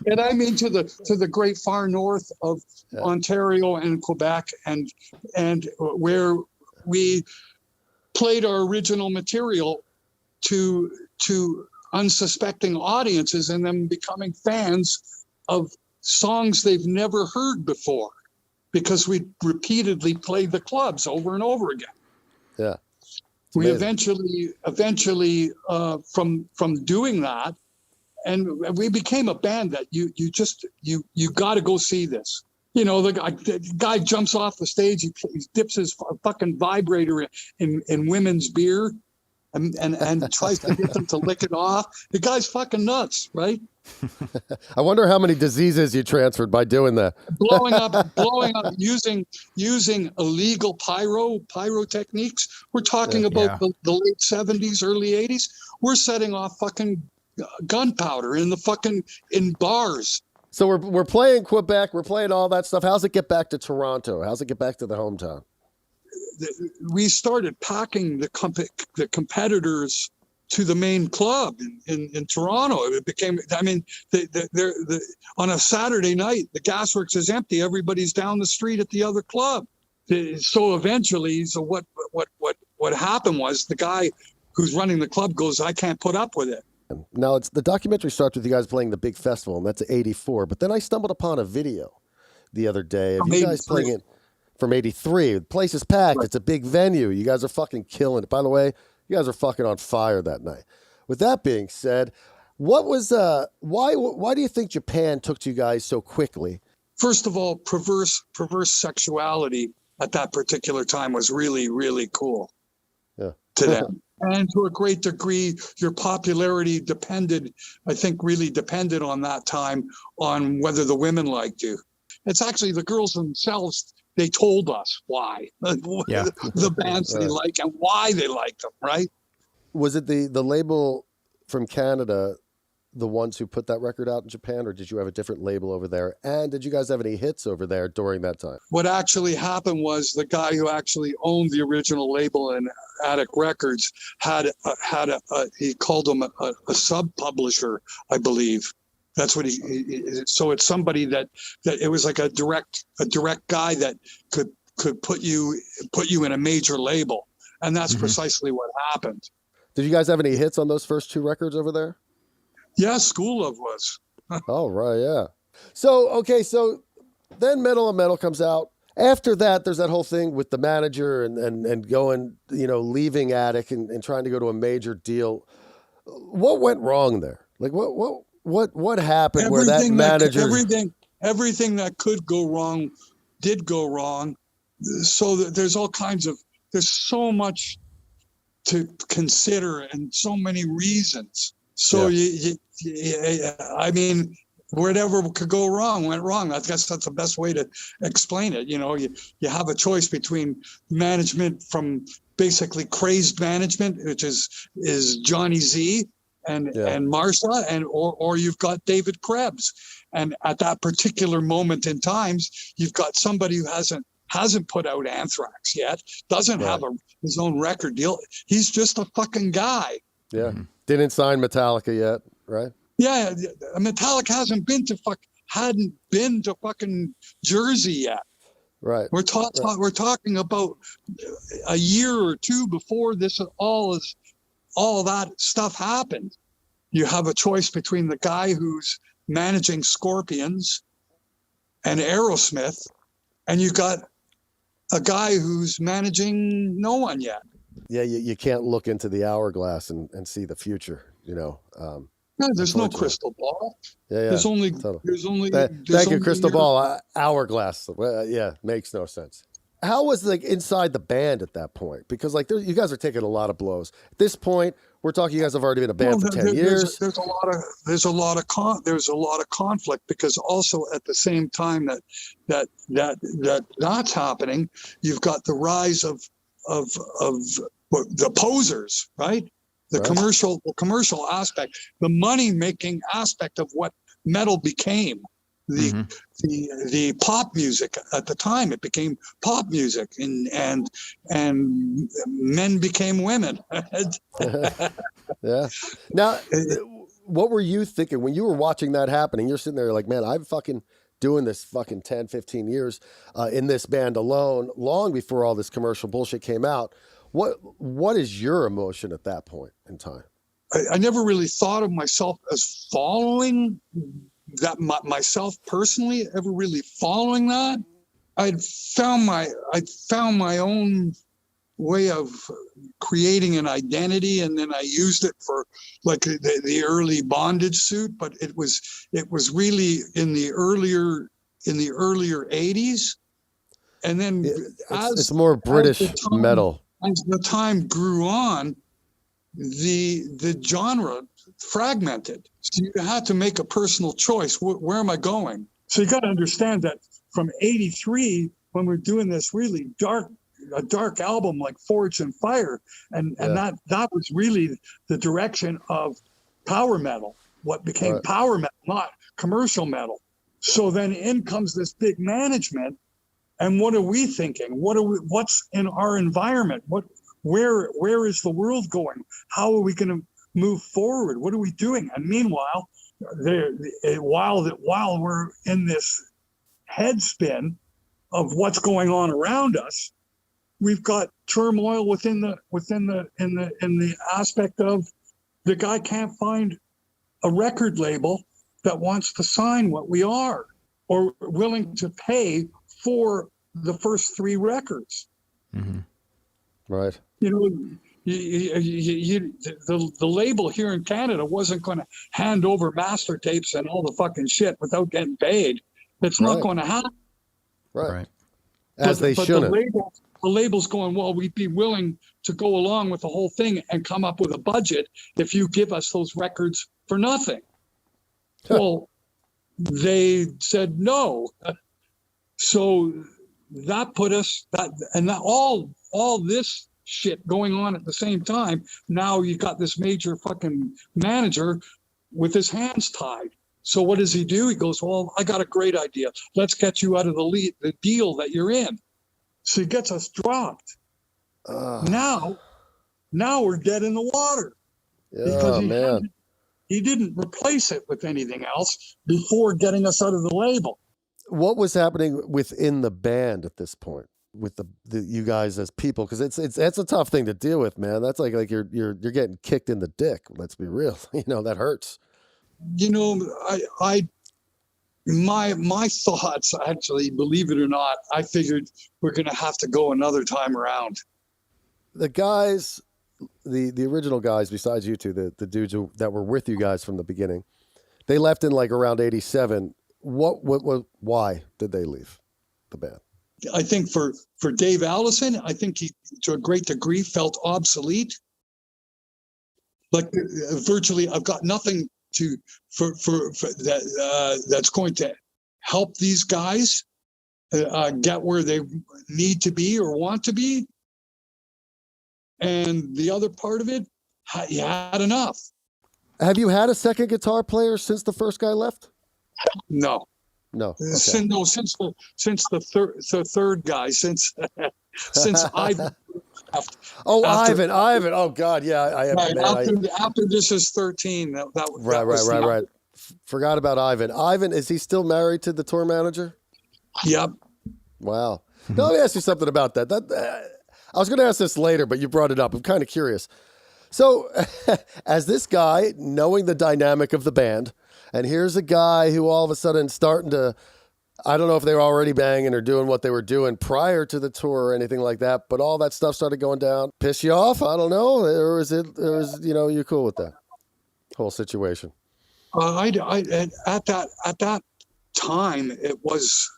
S3: And I mean to the great far north of Ontario and Quebec, and where we played our original material to unsuspecting audiences, and them becoming fans of songs they've never heard before, because we repeatedly played the clubs over and over again.
S4: Yeah.
S3: We eventually from doing that, and we became a band that you got to go see this. The guy jumps off the stage, he dips his fucking vibrator in women's beer, and tries to get them to lick it off. The guy's fucking nuts, right?
S4: I wonder how many diseases you transferred by doing that.
S3: blowing up using illegal pyrotechniques. We're talking about the late 70s, early 80s. We're setting off fucking gunpowder in bars.
S4: So we're playing Quebec, we're playing all that stuff. How's it get back to Toronto? How's it get back to the hometown?
S3: We started packing the competitors to the main club in Toronto. It became, I mean, on a Saturday night, the gasworks is empty. Everybody's down the street at the other club. So eventually, what happened was the guy who's running the club goes, I can't put up with it.
S4: Now, it's the documentary starts with you guys playing the big festival, and that's '84. But then I stumbled upon a video the other day of you guys playing it from '83. The place is packed. Right. It's a big venue. You guys are fucking killing it. By the way, you guys are fucking on fire that night. With that being said, what was why do you think Japan took to you guys so quickly?
S3: First of all, perverse sexuality at that particular time was really, really cool to them. And to a great degree, your popularity really depended on that time on whether the women liked you. It's actually the girls themselves, they told us why. The bands they like and why they like them, right?
S4: Was it the label from Canada, the ones who put that record out in Japan, or did you have a different label over there? And did you guys have any hits over there during that time?
S3: What actually happened was the guy who actually owned the original label in Attic Records he called him a sub-publisher, I believe. That's what so it's somebody that it was like a direct guy that could put you in a major label. And that's precisely what happened.
S4: Did you guys have any hits on those first two records over there?
S3: Yeah, School Love was.
S4: Oh, right, yeah. So then Metal on Metal comes out. After that, there's that whole thing with the manager and going, leaving Attic and trying to go to a major deal. What went wrong there? Like, what happened where that manager...
S3: Everything that could go wrong did go wrong. So there's so much to consider and so many reasons. So I mean, whatever could go wrong went wrong. I guess that's the best way to explain it. You have a choice between management from basically crazed management, which is Johnny Z and Marsha, or you've got David Krebs. And at that particular moment in times, you've got somebody who hasn't put out Anthrax yet, doesn't have his own record deal. He's just a fucking guy.
S4: Yeah. Didn't sign Metallica yet, right?
S3: Yeah. Metallica hadn't been to fucking Jersey yet.
S4: Right.
S3: We're talking about a year or two before this all that stuff happened. You have a choice between the guy who's managing Scorpions and Aerosmith, and you got a guy who's managing no one yet.
S4: Yeah, you can't look into the hourglass and see the future,
S3: No, there's no crystal ball.
S4: Yeah.
S3: There's only
S4: thank you, crystal ball. Hourglass. Makes no sense. How was inside the band at that point? Because you guys are taking a lot of blows. At this point, we're talking you guys have already been a band for 10 years.
S3: There's a lot of conflict, because also at the same time that's happening, you've got the rise of the posers, right? The commercial aspect, the money making aspect of what metal became. The pop music at the time, it became pop music, and men became women.
S4: Yeah. Now, what were you thinking when you were watching that happening? You're sitting there like, man, I'm fucking doing this fucking 10, 15 years in this band alone, long before all this commercial bullshit came out. What is your emotion at that point in time?
S3: I never really thought of myself as following that, myself personally, ever really following that. I'd found my own way of creating an identity, and then I used it for the early Bondage suit, but it was really in the earlier 80s. And then
S4: it's more British metal.
S3: As the time grew on, the genre fragmented. So you had to make a personal choice. Where am I going? So you got to understand that from '83, when we're doing this really a dark album like Forged in Fire, and that was really the direction of power metal. What became power metal, not commercial metal. So then in comes this big management, and what are we thinking? What's in our environment? Where is the world going? How are we going to move forward? What are we doing? And meanwhile, while we're in this head spin of what's going on around us, we've got turmoil in the aspect of the guy can't find a record label that wants to sign what we are or willing to pay for the first 3 records.
S2: Mm-hmm.
S4: Right.
S3: You know, the label here in Canada wasn't going to hand over master tapes and all the fucking shit without getting paid. It's not going to happen.
S4: Right. As they shouldn't.
S3: The label's going, well, we'd be willing to go along with the whole thing and come up with a budget if you give us those records for nothing. Well, they said no. So that put us all this shit going on at the same time. Now you got this major fucking manager with his hands tied. So what does he do? He goes, well, I got a great idea. Let's get you out of the deal that you're in. So he gets us dropped. Now we're dead in the water. Because he didn't replace it with anything else before getting us out of the label.
S4: What was happening within the band at this point with the you guys as people? Because it's a tough thing to deal with, man. That's like you're getting kicked in the dick. Let's be real. You know, that hurts.
S3: You know, my thoughts, actually, believe it or not, I figured we're going to have to go another time around.
S4: The guys, the original guys, besides you two, the dudes that were with you guys from the beginning, they left in like around 87. Why did they leave the band?
S3: I think for Dave Allison, I think he, to a great degree, felt obsolete. Like virtually, I've got nothing for that that's going to help these guys get where they need to be or want to be. And the other part of it, you had enough.
S4: Have you had a second guitar player since the first guy left?
S3: No.
S4: Okay.
S3: Since the third guy, since Ivan left.
S4: Ivan. Oh God, yeah.
S3: After this is 13.
S4: Right. Forgot about Ivan. Ivan, is he still married to the tour manager?
S3: Yep.
S4: Wow. Now, let me ask you something about that. I was going to ask this later, but you brought it up. I'm kind of curious. So, as this guy, knowing the dynamic of the band, and here's a guy who all of a sudden starting to, I don't know if they were already banging or doing what they were doing prior to the tour or anything like that, but all that stuff started going down. Piss you off? I don't know. Or is you cool with that whole situation?
S3: At that time, it was,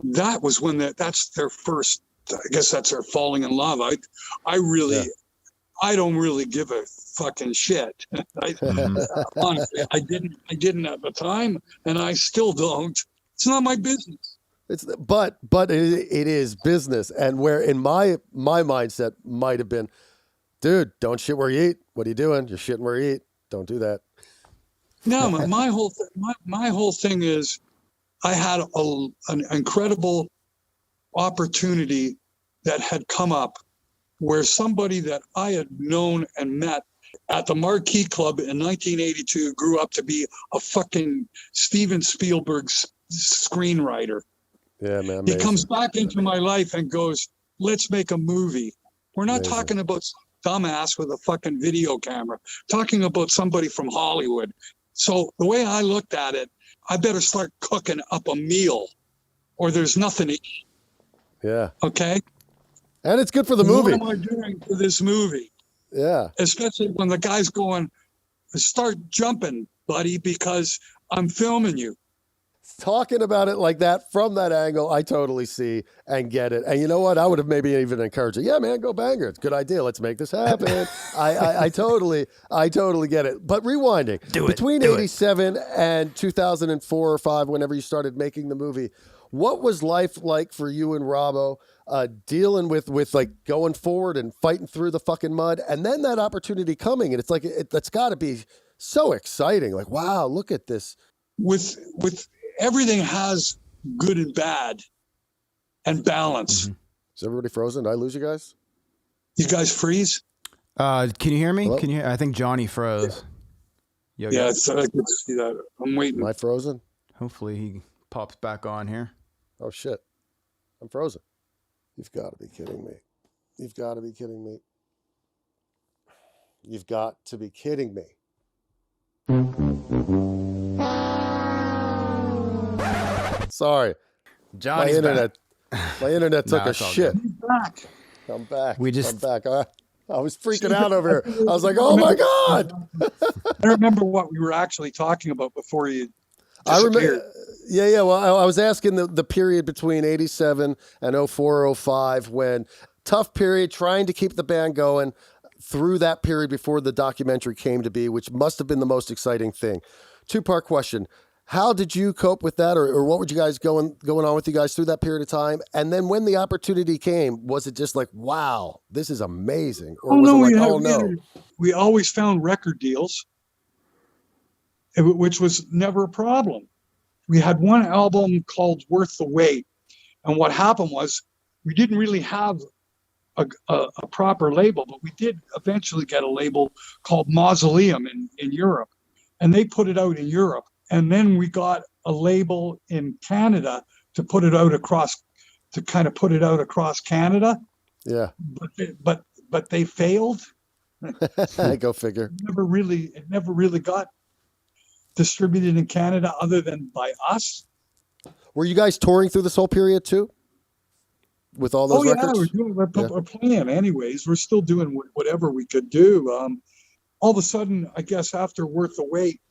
S3: that was when that's their first, I guess that's their falling in love. I don't really give a fucking shit. Honestly, I didn't at the time, and I still don't. It's not my business.
S4: But it is business, and where in my mindset might have been, dude, don't shit where you eat. What are you doing? You're shitting where you eat. Don't do that.
S3: No, my whole thing is, I had an incredible opportunity that had come up where somebody that I had known and met at the Marquee Club in 1982 grew up to be a fucking Steven Spielberg screenwriter.
S4: Yeah, man.
S3: Amazing. He comes back into my life and goes, let's make a movie. We're not talking about some dumbass with a fucking video camera, talking about somebody from Hollywood. So the way I looked at it, I better start cooking up a meal or there's nothing to eat.
S4: Yeah.
S3: Okay.
S4: And it's good for the movie.
S3: What am I doing for this movie?
S4: Yeah.
S3: Especially when the guy's going, start jumping, buddy, because I'm filming you.
S4: Talking about it like that from that angle, I totally see and get it. And you know what? I would have maybe even encouraged it. Yeah, man, go banger. It's a good idea. Let's make this happen. I totally get it. But rewinding, between 87 and 2004 or 5, whenever you started making the movie, what was life like for you and Robbo, dealing with like going forward and fighting through the fucking mud, and then that opportunity coming, and it's like that's got to be so exciting. Like, wow, look at this.
S3: With everything has good and bad and balance.
S2: Mm-hmm.
S4: Is everybody frozen? Did I lose you guys?
S3: You guys freeze?
S2: Can you hear me?
S4: Hello?
S2: Can you? I think Jonny froze. Yo,
S3: Yeah, it's, I can see that. I'm waiting.
S4: Am I frozen?
S2: Hopefully he pops back on here.
S4: Oh, shit. I'm frozen. You've got to be kidding me. You've got to be kidding me. You've got to be kidding me. Sorry.
S2: Johnny's back.
S4: My internet took
S2: Nah,
S4: a
S2: it's all
S4: shit.
S3: I'm back.
S4: I'm back.
S2: I'm
S4: back. I was freaking out over here. I was like, oh my God.
S3: I remember what we were actually talking about before you
S4: I
S3: disappeared.
S4: remember. Yeah. Well, I was asking the period between 87 and 04, 05 when tough period, trying to keep the band going through that period before the documentary came to be, which must have been the most exciting thing. 2-part question. How did you cope with that, or what were you guys going on with you guys through that period of time? And then when the opportunity came, was it just like, wow, this is amazing? Or was it like, oh no?
S3: We always found record deals, which was never a problem. We had one album called Worth the Wait. And what happened was we didn't really have a proper label, but we did eventually get a label called Mausoleum in Europe. And they put it out in Europe. And then we got a label in Canada to put it out across Canada.
S4: Yeah.
S3: But they failed.
S4: Go figure.
S3: It never really got distributed in Canada other than by us.
S4: Were you guys touring through this whole period too? With all those records?
S3: We're playing anyways. We're still doing whatever we could do. All of a sudden, I guess after Worth the Wait,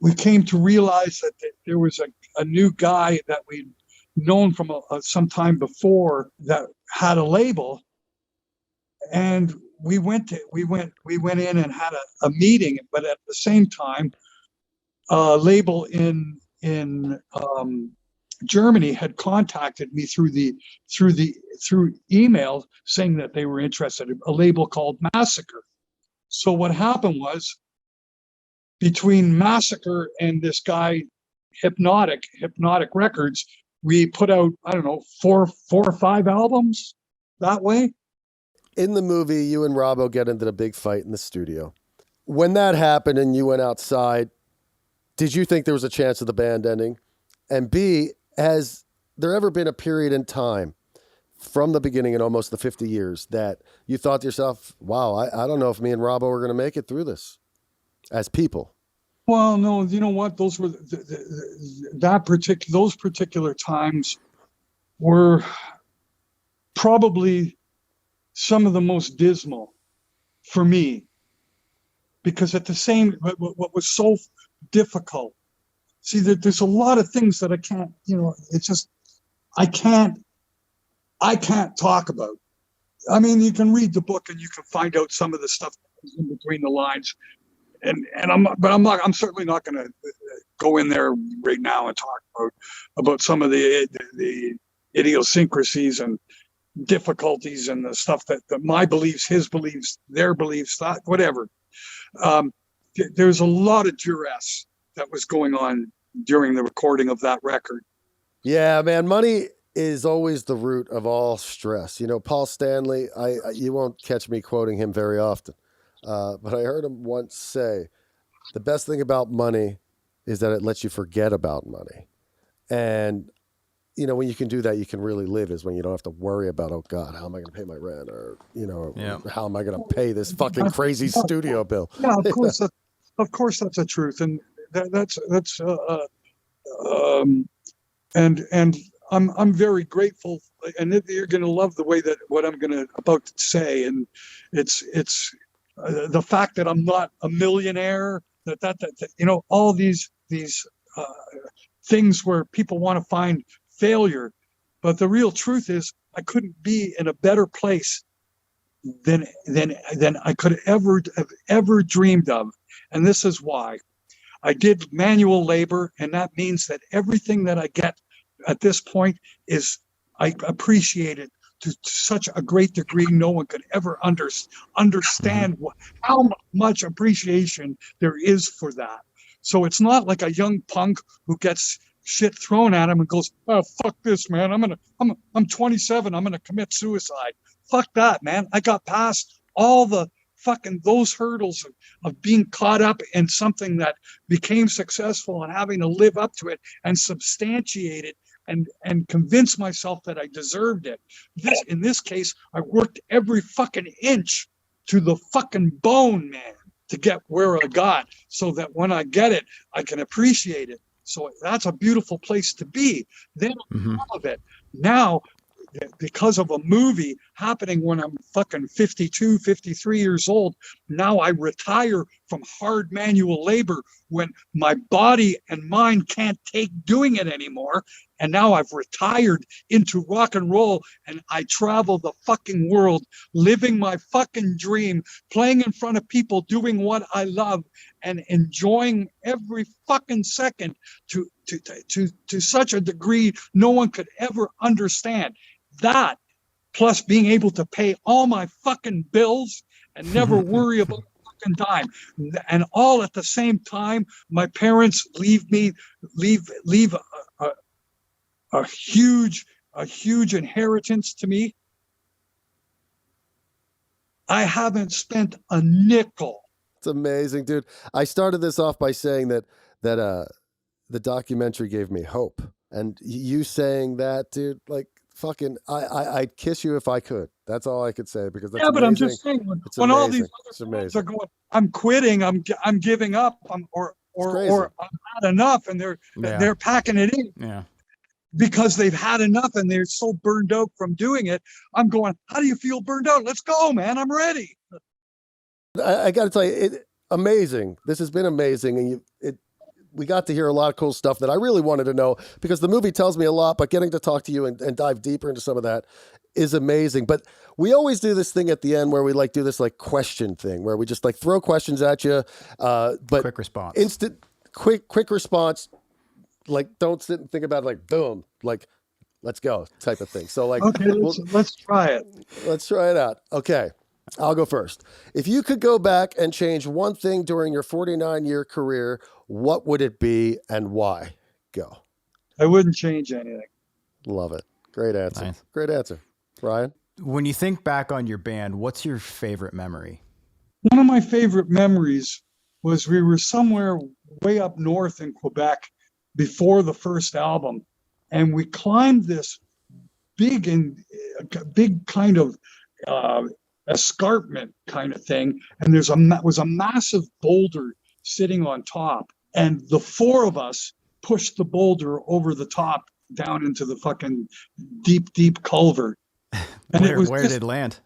S3: we came to realize that there was a new guy that we'd known from some time before that had a label, and we went in and had a meeting. But at the same time, a label in Germany had contacted me through email saying that they were interested in a label called Massacre. So what happened was, between Massacre and this guy Hypnotic Records, we put out, I don't know, four or five albums that way.
S4: In the movie, you and Robbo get into the big fight in the studio. When that happened and you went outside, did you think there was a chance of the band ending? And B, has there ever been a period in time from the beginning in almost the 50 years that you thought to yourself, wow, I don't know if me and Robbo are going to make it through this as people?
S3: Well, no, you know what? Those were those particular times were probably some of the most dismal for me, because at the same, what was so difficult. See, that there's a lot of things that I can't, it's just, I can't talk about. I mean, you can read the book and you can find out some of the stuff in between the lines. And I'm certainly not going to go in there right now and talk about some of the idiosyncrasies and difficulties and the stuff that my beliefs, his beliefs, their beliefs, whatever. There's a lot of duress that was going on during the recording of that record.
S4: Yeah, man, money is always the root of all stress. Paul Stanley, you won't catch me quoting him very often. But I heard him once say, the best thing about money is that it lets you forget about money. And, when you can do that, you can really live, is when you don't have to worry about, oh God, how am I going to pay my rent? Or, how am I going to pay this fucking crazy studio bill?
S3: Yeah, of course that's the truth. And that's and I'm very grateful, and you're going to love the way that what I'm about to say. And it's the fact that I'm not a millionaire, that all these things where people want to find failure, but the real truth is I couldn't be in a better place than I could have ever dreamed of. And this is why. I did manual labor, and that means that everything that I get at this point I appreciate it to such a great degree no one could ever understand how much appreciation there is for that. So it's not like a young punk who gets shit thrown at him and goes, "Oh, fuck this, man. I'm 27. I'm going to commit suicide." Fuck that, man. I got past all the fucking those hurdles of being caught up in something that became successful and having to live up to it and substantiate it and convince myself that I deserved it. In this case, I worked every fucking inch to the fucking bone, man, to get where I got, so that when I get it, I can appreciate it. So that's a beautiful place to be. Then on top of it, now, because of a movie happening when I'm fucking 52, 53 years old, now I retire from hard manual labor when my body and mind can't take doing it anymore. And now I've retired into rock and roll, and I travel the fucking world, living my fucking dream, playing in front of people, doing what I love, and enjoying every fucking second to such a degree no one could ever understand. That, plus being able to pay all my fucking bills and never worry about a fucking dime, and all at the same time, my parents leave a huge inheritance to me. I haven't spent a nickel.
S4: It's amazing, dude. I started this off by saying that the documentary gave me hope, and you saying that, dude, like, fucking, I'd kiss you if I could. That's all I could say, because that's
S3: but
S4: amazing.
S3: I'm just saying, when all these other friends are going, "I'm quitting, I'm giving up, or I've had enough," and they're packing it in.
S2: Yeah.
S3: Because they've had enough and they're so burned out from doing it. I'm going, "How do you feel burned out? Let's go, man. I'm ready."
S4: I got to tell you, amazing. This has been amazing, and we got to hear a lot of cool stuff that I really wanted to know, because the movie tells me a lot, but getting to talk to you and dive deeper into some of that is amazing. But we always do this thing at the end where we do this question thing where we just throw questions at you, but
S2: quick response,
S4: instant, quick response. Don't sit and think about it, boom, let's go type of thing. So
S3: okay, let's try it.
S4: Let's try it out. Okay. I'll go first. If you could go back and change one thing during your 49-year career, what would it be and why? Go.
S3: I wouldn't change anything.
S4: Love it. Great answer.
S2: Nice.
S4: Great answer. Brian?
S2: When you think back on your band, what's your favorite memory?
S3: One of my favorite memories was we were somewhere way up north in Quebec before the first album, and we climbed this big kind of escarpment kind of thing, and was a massive boulder sitting on top, and the four of us pushed the boulder over the top down into the fucking deep culvert. And
S2: where did it land?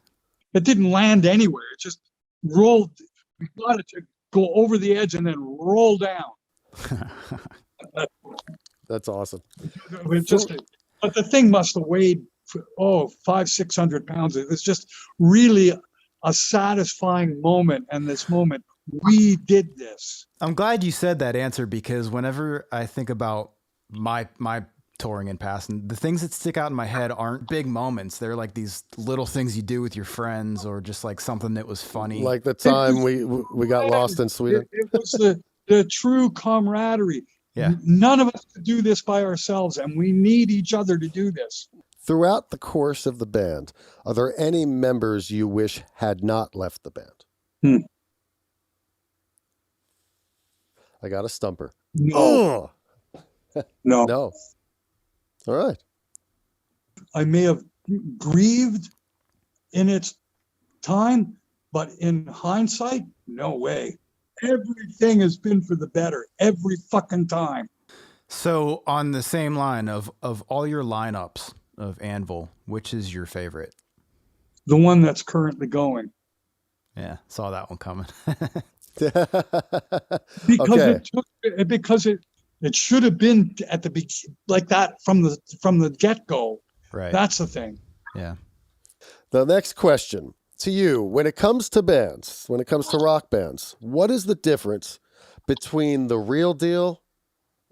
S3: It didn't land anywhere. It just rolled. We got it to go over the edge and then roll down.
S4: That's awesome.
S3: But the thing must have weighed 500-600 pounds. It was just really a satisfying moment. And this moment, we did this.
S2: I'm glad you said that answer, because whenever I think about my touring and passing, the things that stick out in my head aren't big moments. They're like these little things you do with your friends, or just something that was funny.
S4: Like the time we got lost in Sweden.
S3: It was the true camaraderie.
S2: Yeah.
S3: None of us could do this by ourselves, and we need each other to do this.
S4: Throughout the course of the band, are there any members you wish had not left the band? I got a stumper.
S3: No. No.
S4: No. All right.
S3: I may have grieved in its time, but in hindsight, no way. Everything has been for the better every fucking time.
S2: So on the same line of all your lineups of Anvil, which is your favorite?
S3: The one that's currently going.
S2: Yeah, saw that one coming.
S3: Because it should have been at the like that from the get-go.
S2: Right.
S3: That's the thing.
S2: Yeah.
S4: The next question to you, when it comes to bands, when it comes to rock bands, what is the difference between the real deal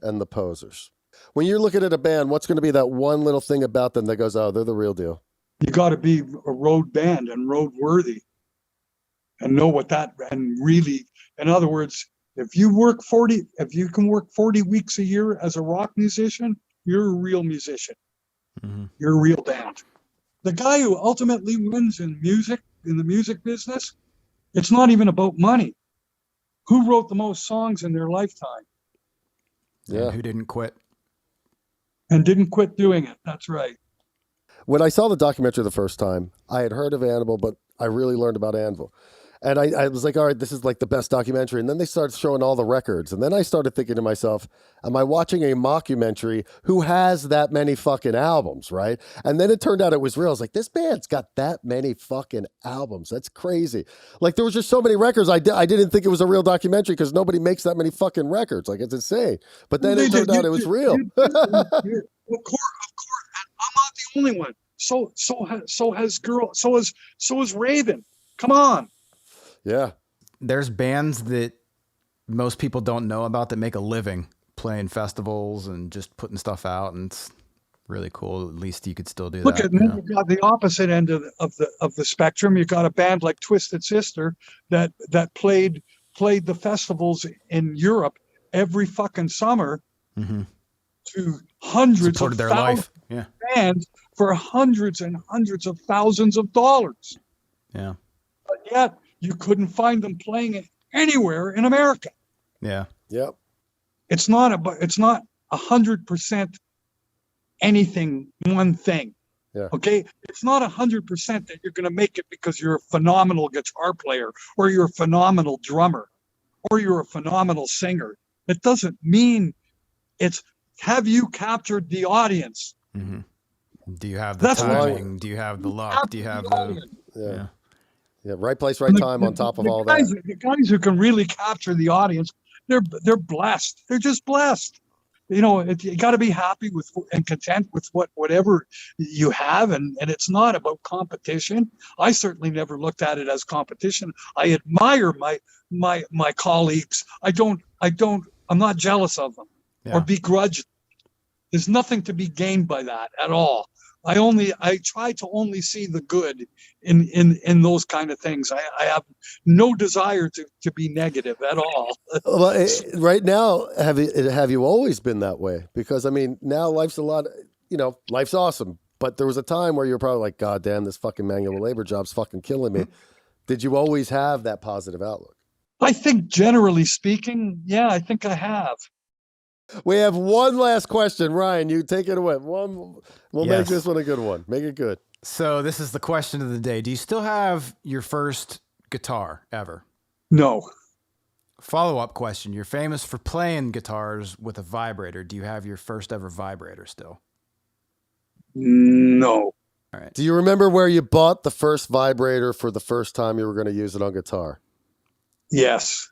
S4: and the posers? When you're looking at a band, what's going to be that one little thing about them that goes, "Oh, they're the real deal"?
S3: You got to be a road band and road worthy, and know what that, and really, in other words, if you can work 40 weeks a year as a rock musician, you're a real musician.
S2: Mm-hmm.
S3: You're a real band. The guy who ultimately wins in the music business, it's not even about money. Who wrote the most songs in their lifetime?
S2: Yeah. And who didn't quit?
S3: And didn't quit doing it. That's right.
S4: When I saw the documentary the first time, I had heard of Anvil, but I really learned about Anvil. And I was like, all right, this is like the best documentary. And then they started showing all the records. And then I started thinking to myself, am I watching a mockumentary who has that many fucking albums, right? And then it turned out it was real. I was like, this band's got that many fucking albums. That's crazy. Like, there was just so many records. I didn't think it was a real documentary because nobody makes that many fucking records. Like, it's insane. But then it turned out it was real.
S3: Of course. I'm not the only one. So has Raven. Come on.
S4: Yeah.
S2: There's bands that most people don't know about that make a living playing festivals and just putting stuff out, and it's really cool. At least you could still do
S3: Look
S2: that.
S3: At you've got the opposite end of the spectrum. You've got a band like Twisted Sister that played the festivals in Europe every fucking summer to hundreds
S2: supported
S3: of
S2: their
S3: thousands
S2: life.
S3: of bands for hundreds and hundreds of thousands of dollars.
S2: Yeah.
S3: But yet you couldn't find them playing it anywhere in America.
S2: Yeah.
S4: Yep.
S3: It's not 100% anything, one thing.
S4: Yeah.
S3: Okay. It's not 100% that you're going to make it because you're a phenomenal guitar player or you're a phenomenal drummer or you're a phenomenal singer. It doesn't mean it's, have you captured the audience?
S2: Mm-hmm. Do you have the timing? Do you have the luck? Do you have
S4: the Yeah, right place, right time on top of all that.
S3: The guys who can really capture the audience, they're blessed. They're just blessed. You know, you got to be happy with and content with whatever you have, and it's not about competition. I certainly never looked at it as competition. I admire my colleagues. I'm not jealous of them or begrudge them. There's nothing to be gained by that at all. I try to only see the good in those kind of things. I have no desire to be negative at all.
S4: Well, right now, have you always been that way? Because I mean, now life's life's awesome. But there was a time where you're probably like, God damn, this fucking manual labor job's fucking killing me. Did you always have that positive outlook?
S3: I think generally speaking, yeah, I think I have.
S4: We have one last question. Ryan, you take it away. We'll make this one a good one. Make it good.
S2: So this is the question of the day. Do you still have your first guitar ever?
S3: No.
S2: Follow-up question. You're famous for playing guitars with a vibrator. Do you have your first ever vibrator still?
S3: No.
S2: All right.
S4: Do you remember where you bought the first vibrator for the first time you were going to use it on guitar?
S3: Yes.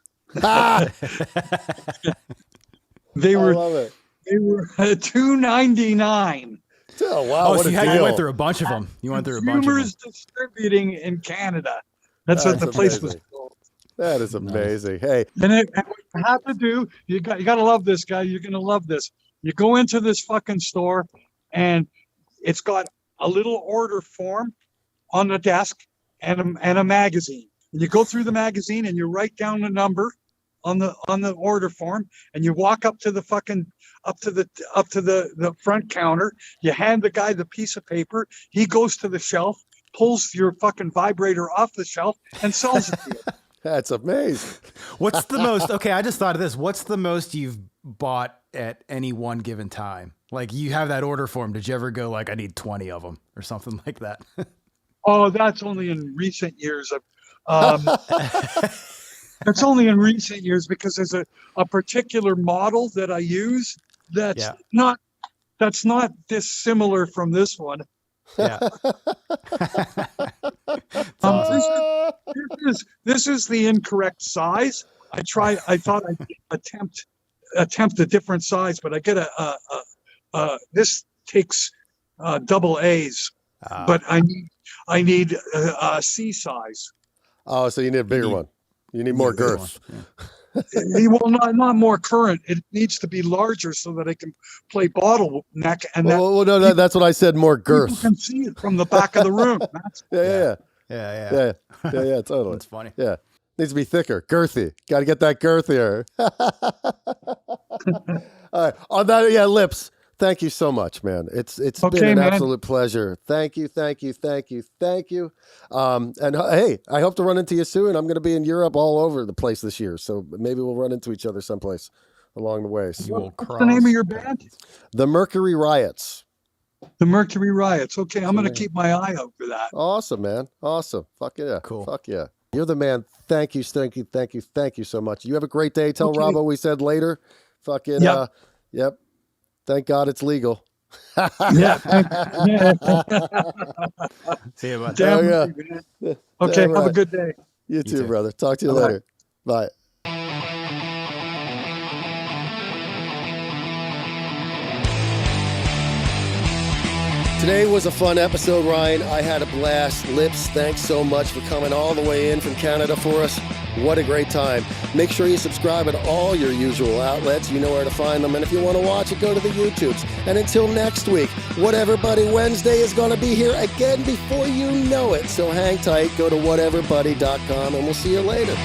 S3: They were $2.99.
S4: Oh wow!
S2: Oh, so you went through a bunch of them. You went through a bunch of them.
S3: Consumers Distributing in Canada. That's what the place was called.
S4: That is amazing. Nice. Hey,
S3: and what you have to do, you got to love this guy. You're gonna love this. You go into this fucking store, and it's got a little order form on the desk and a magazine. And you go through the magazine and you write down the number on the order form, and you walk up to the front counter. You hand the guy the piece of paper. He goes to the shelf, pulls your fucking vibrator off the shelf, and sells it to you.
S4: That's amazing.
S2: What's the most? Okay, I just thought of this. What's the most you've bought at any one given time? Like, you have that order form. Did you ever go like, I need 20 of them or something like that?
S3: Oh, that's only in recent years. That's only in recent years because there's a particular model that I use that's not dissimilar from this one.
S2: Yeah.
S3: This is the incorrect size. I thought I'd attempt a different size, but I get this takes double A's, but I need a C size.
S4: Oh, so you need a bigger one. You need more girth.
S3: Well, not more current. It needs to be larger so that I can play bottleneck. And
S4: no, that's what I said. More girth.
S3: You can see it from the back of the room.
S4: Yeah, totally.
S2: That's funny.
S4: Yeah. Needs to be thicker, girthy. Got to get that girthier. All right. On that, lips. Thank you so much, man. It's been an absolute pleasure. Thank you. And hey, I hope to run into you soon. I'm going to be in Europe all over the place this year, so maybe we'll run into each other someplace along the way. So.
S3: What's the name of your band?
S4: The Mercury Riots.
S3: The Mercury Riots. Okay, I'm going to keep my eye out for that.
S4: Awesome, man. Awesome. Fuck yeah.
S2: Cool.
S4: Fuck yeah. You're the man. Thank you so much. You have a great day. Tell Robbo we said later. Fucking, yep. Thank God it's legal.
S3: Yeah.
S2: See you, bud.
S3: Okay, have a good day.
S4: You too, brother. Talk to you later. Bye. Today was a fun episode, Ryan. I had a blast. Lips, thanks so much for coming all the way in from Canada for us. What a great time. Make sure you subscribe at all your usual outlets. You know where to find them. And if you want to watch it, go to the YouTubes. And until next week, Whatever Buddy Wednesday is going to be here again before you know it. So hang tight. Go to whateverbuddy.com and we'll see you later.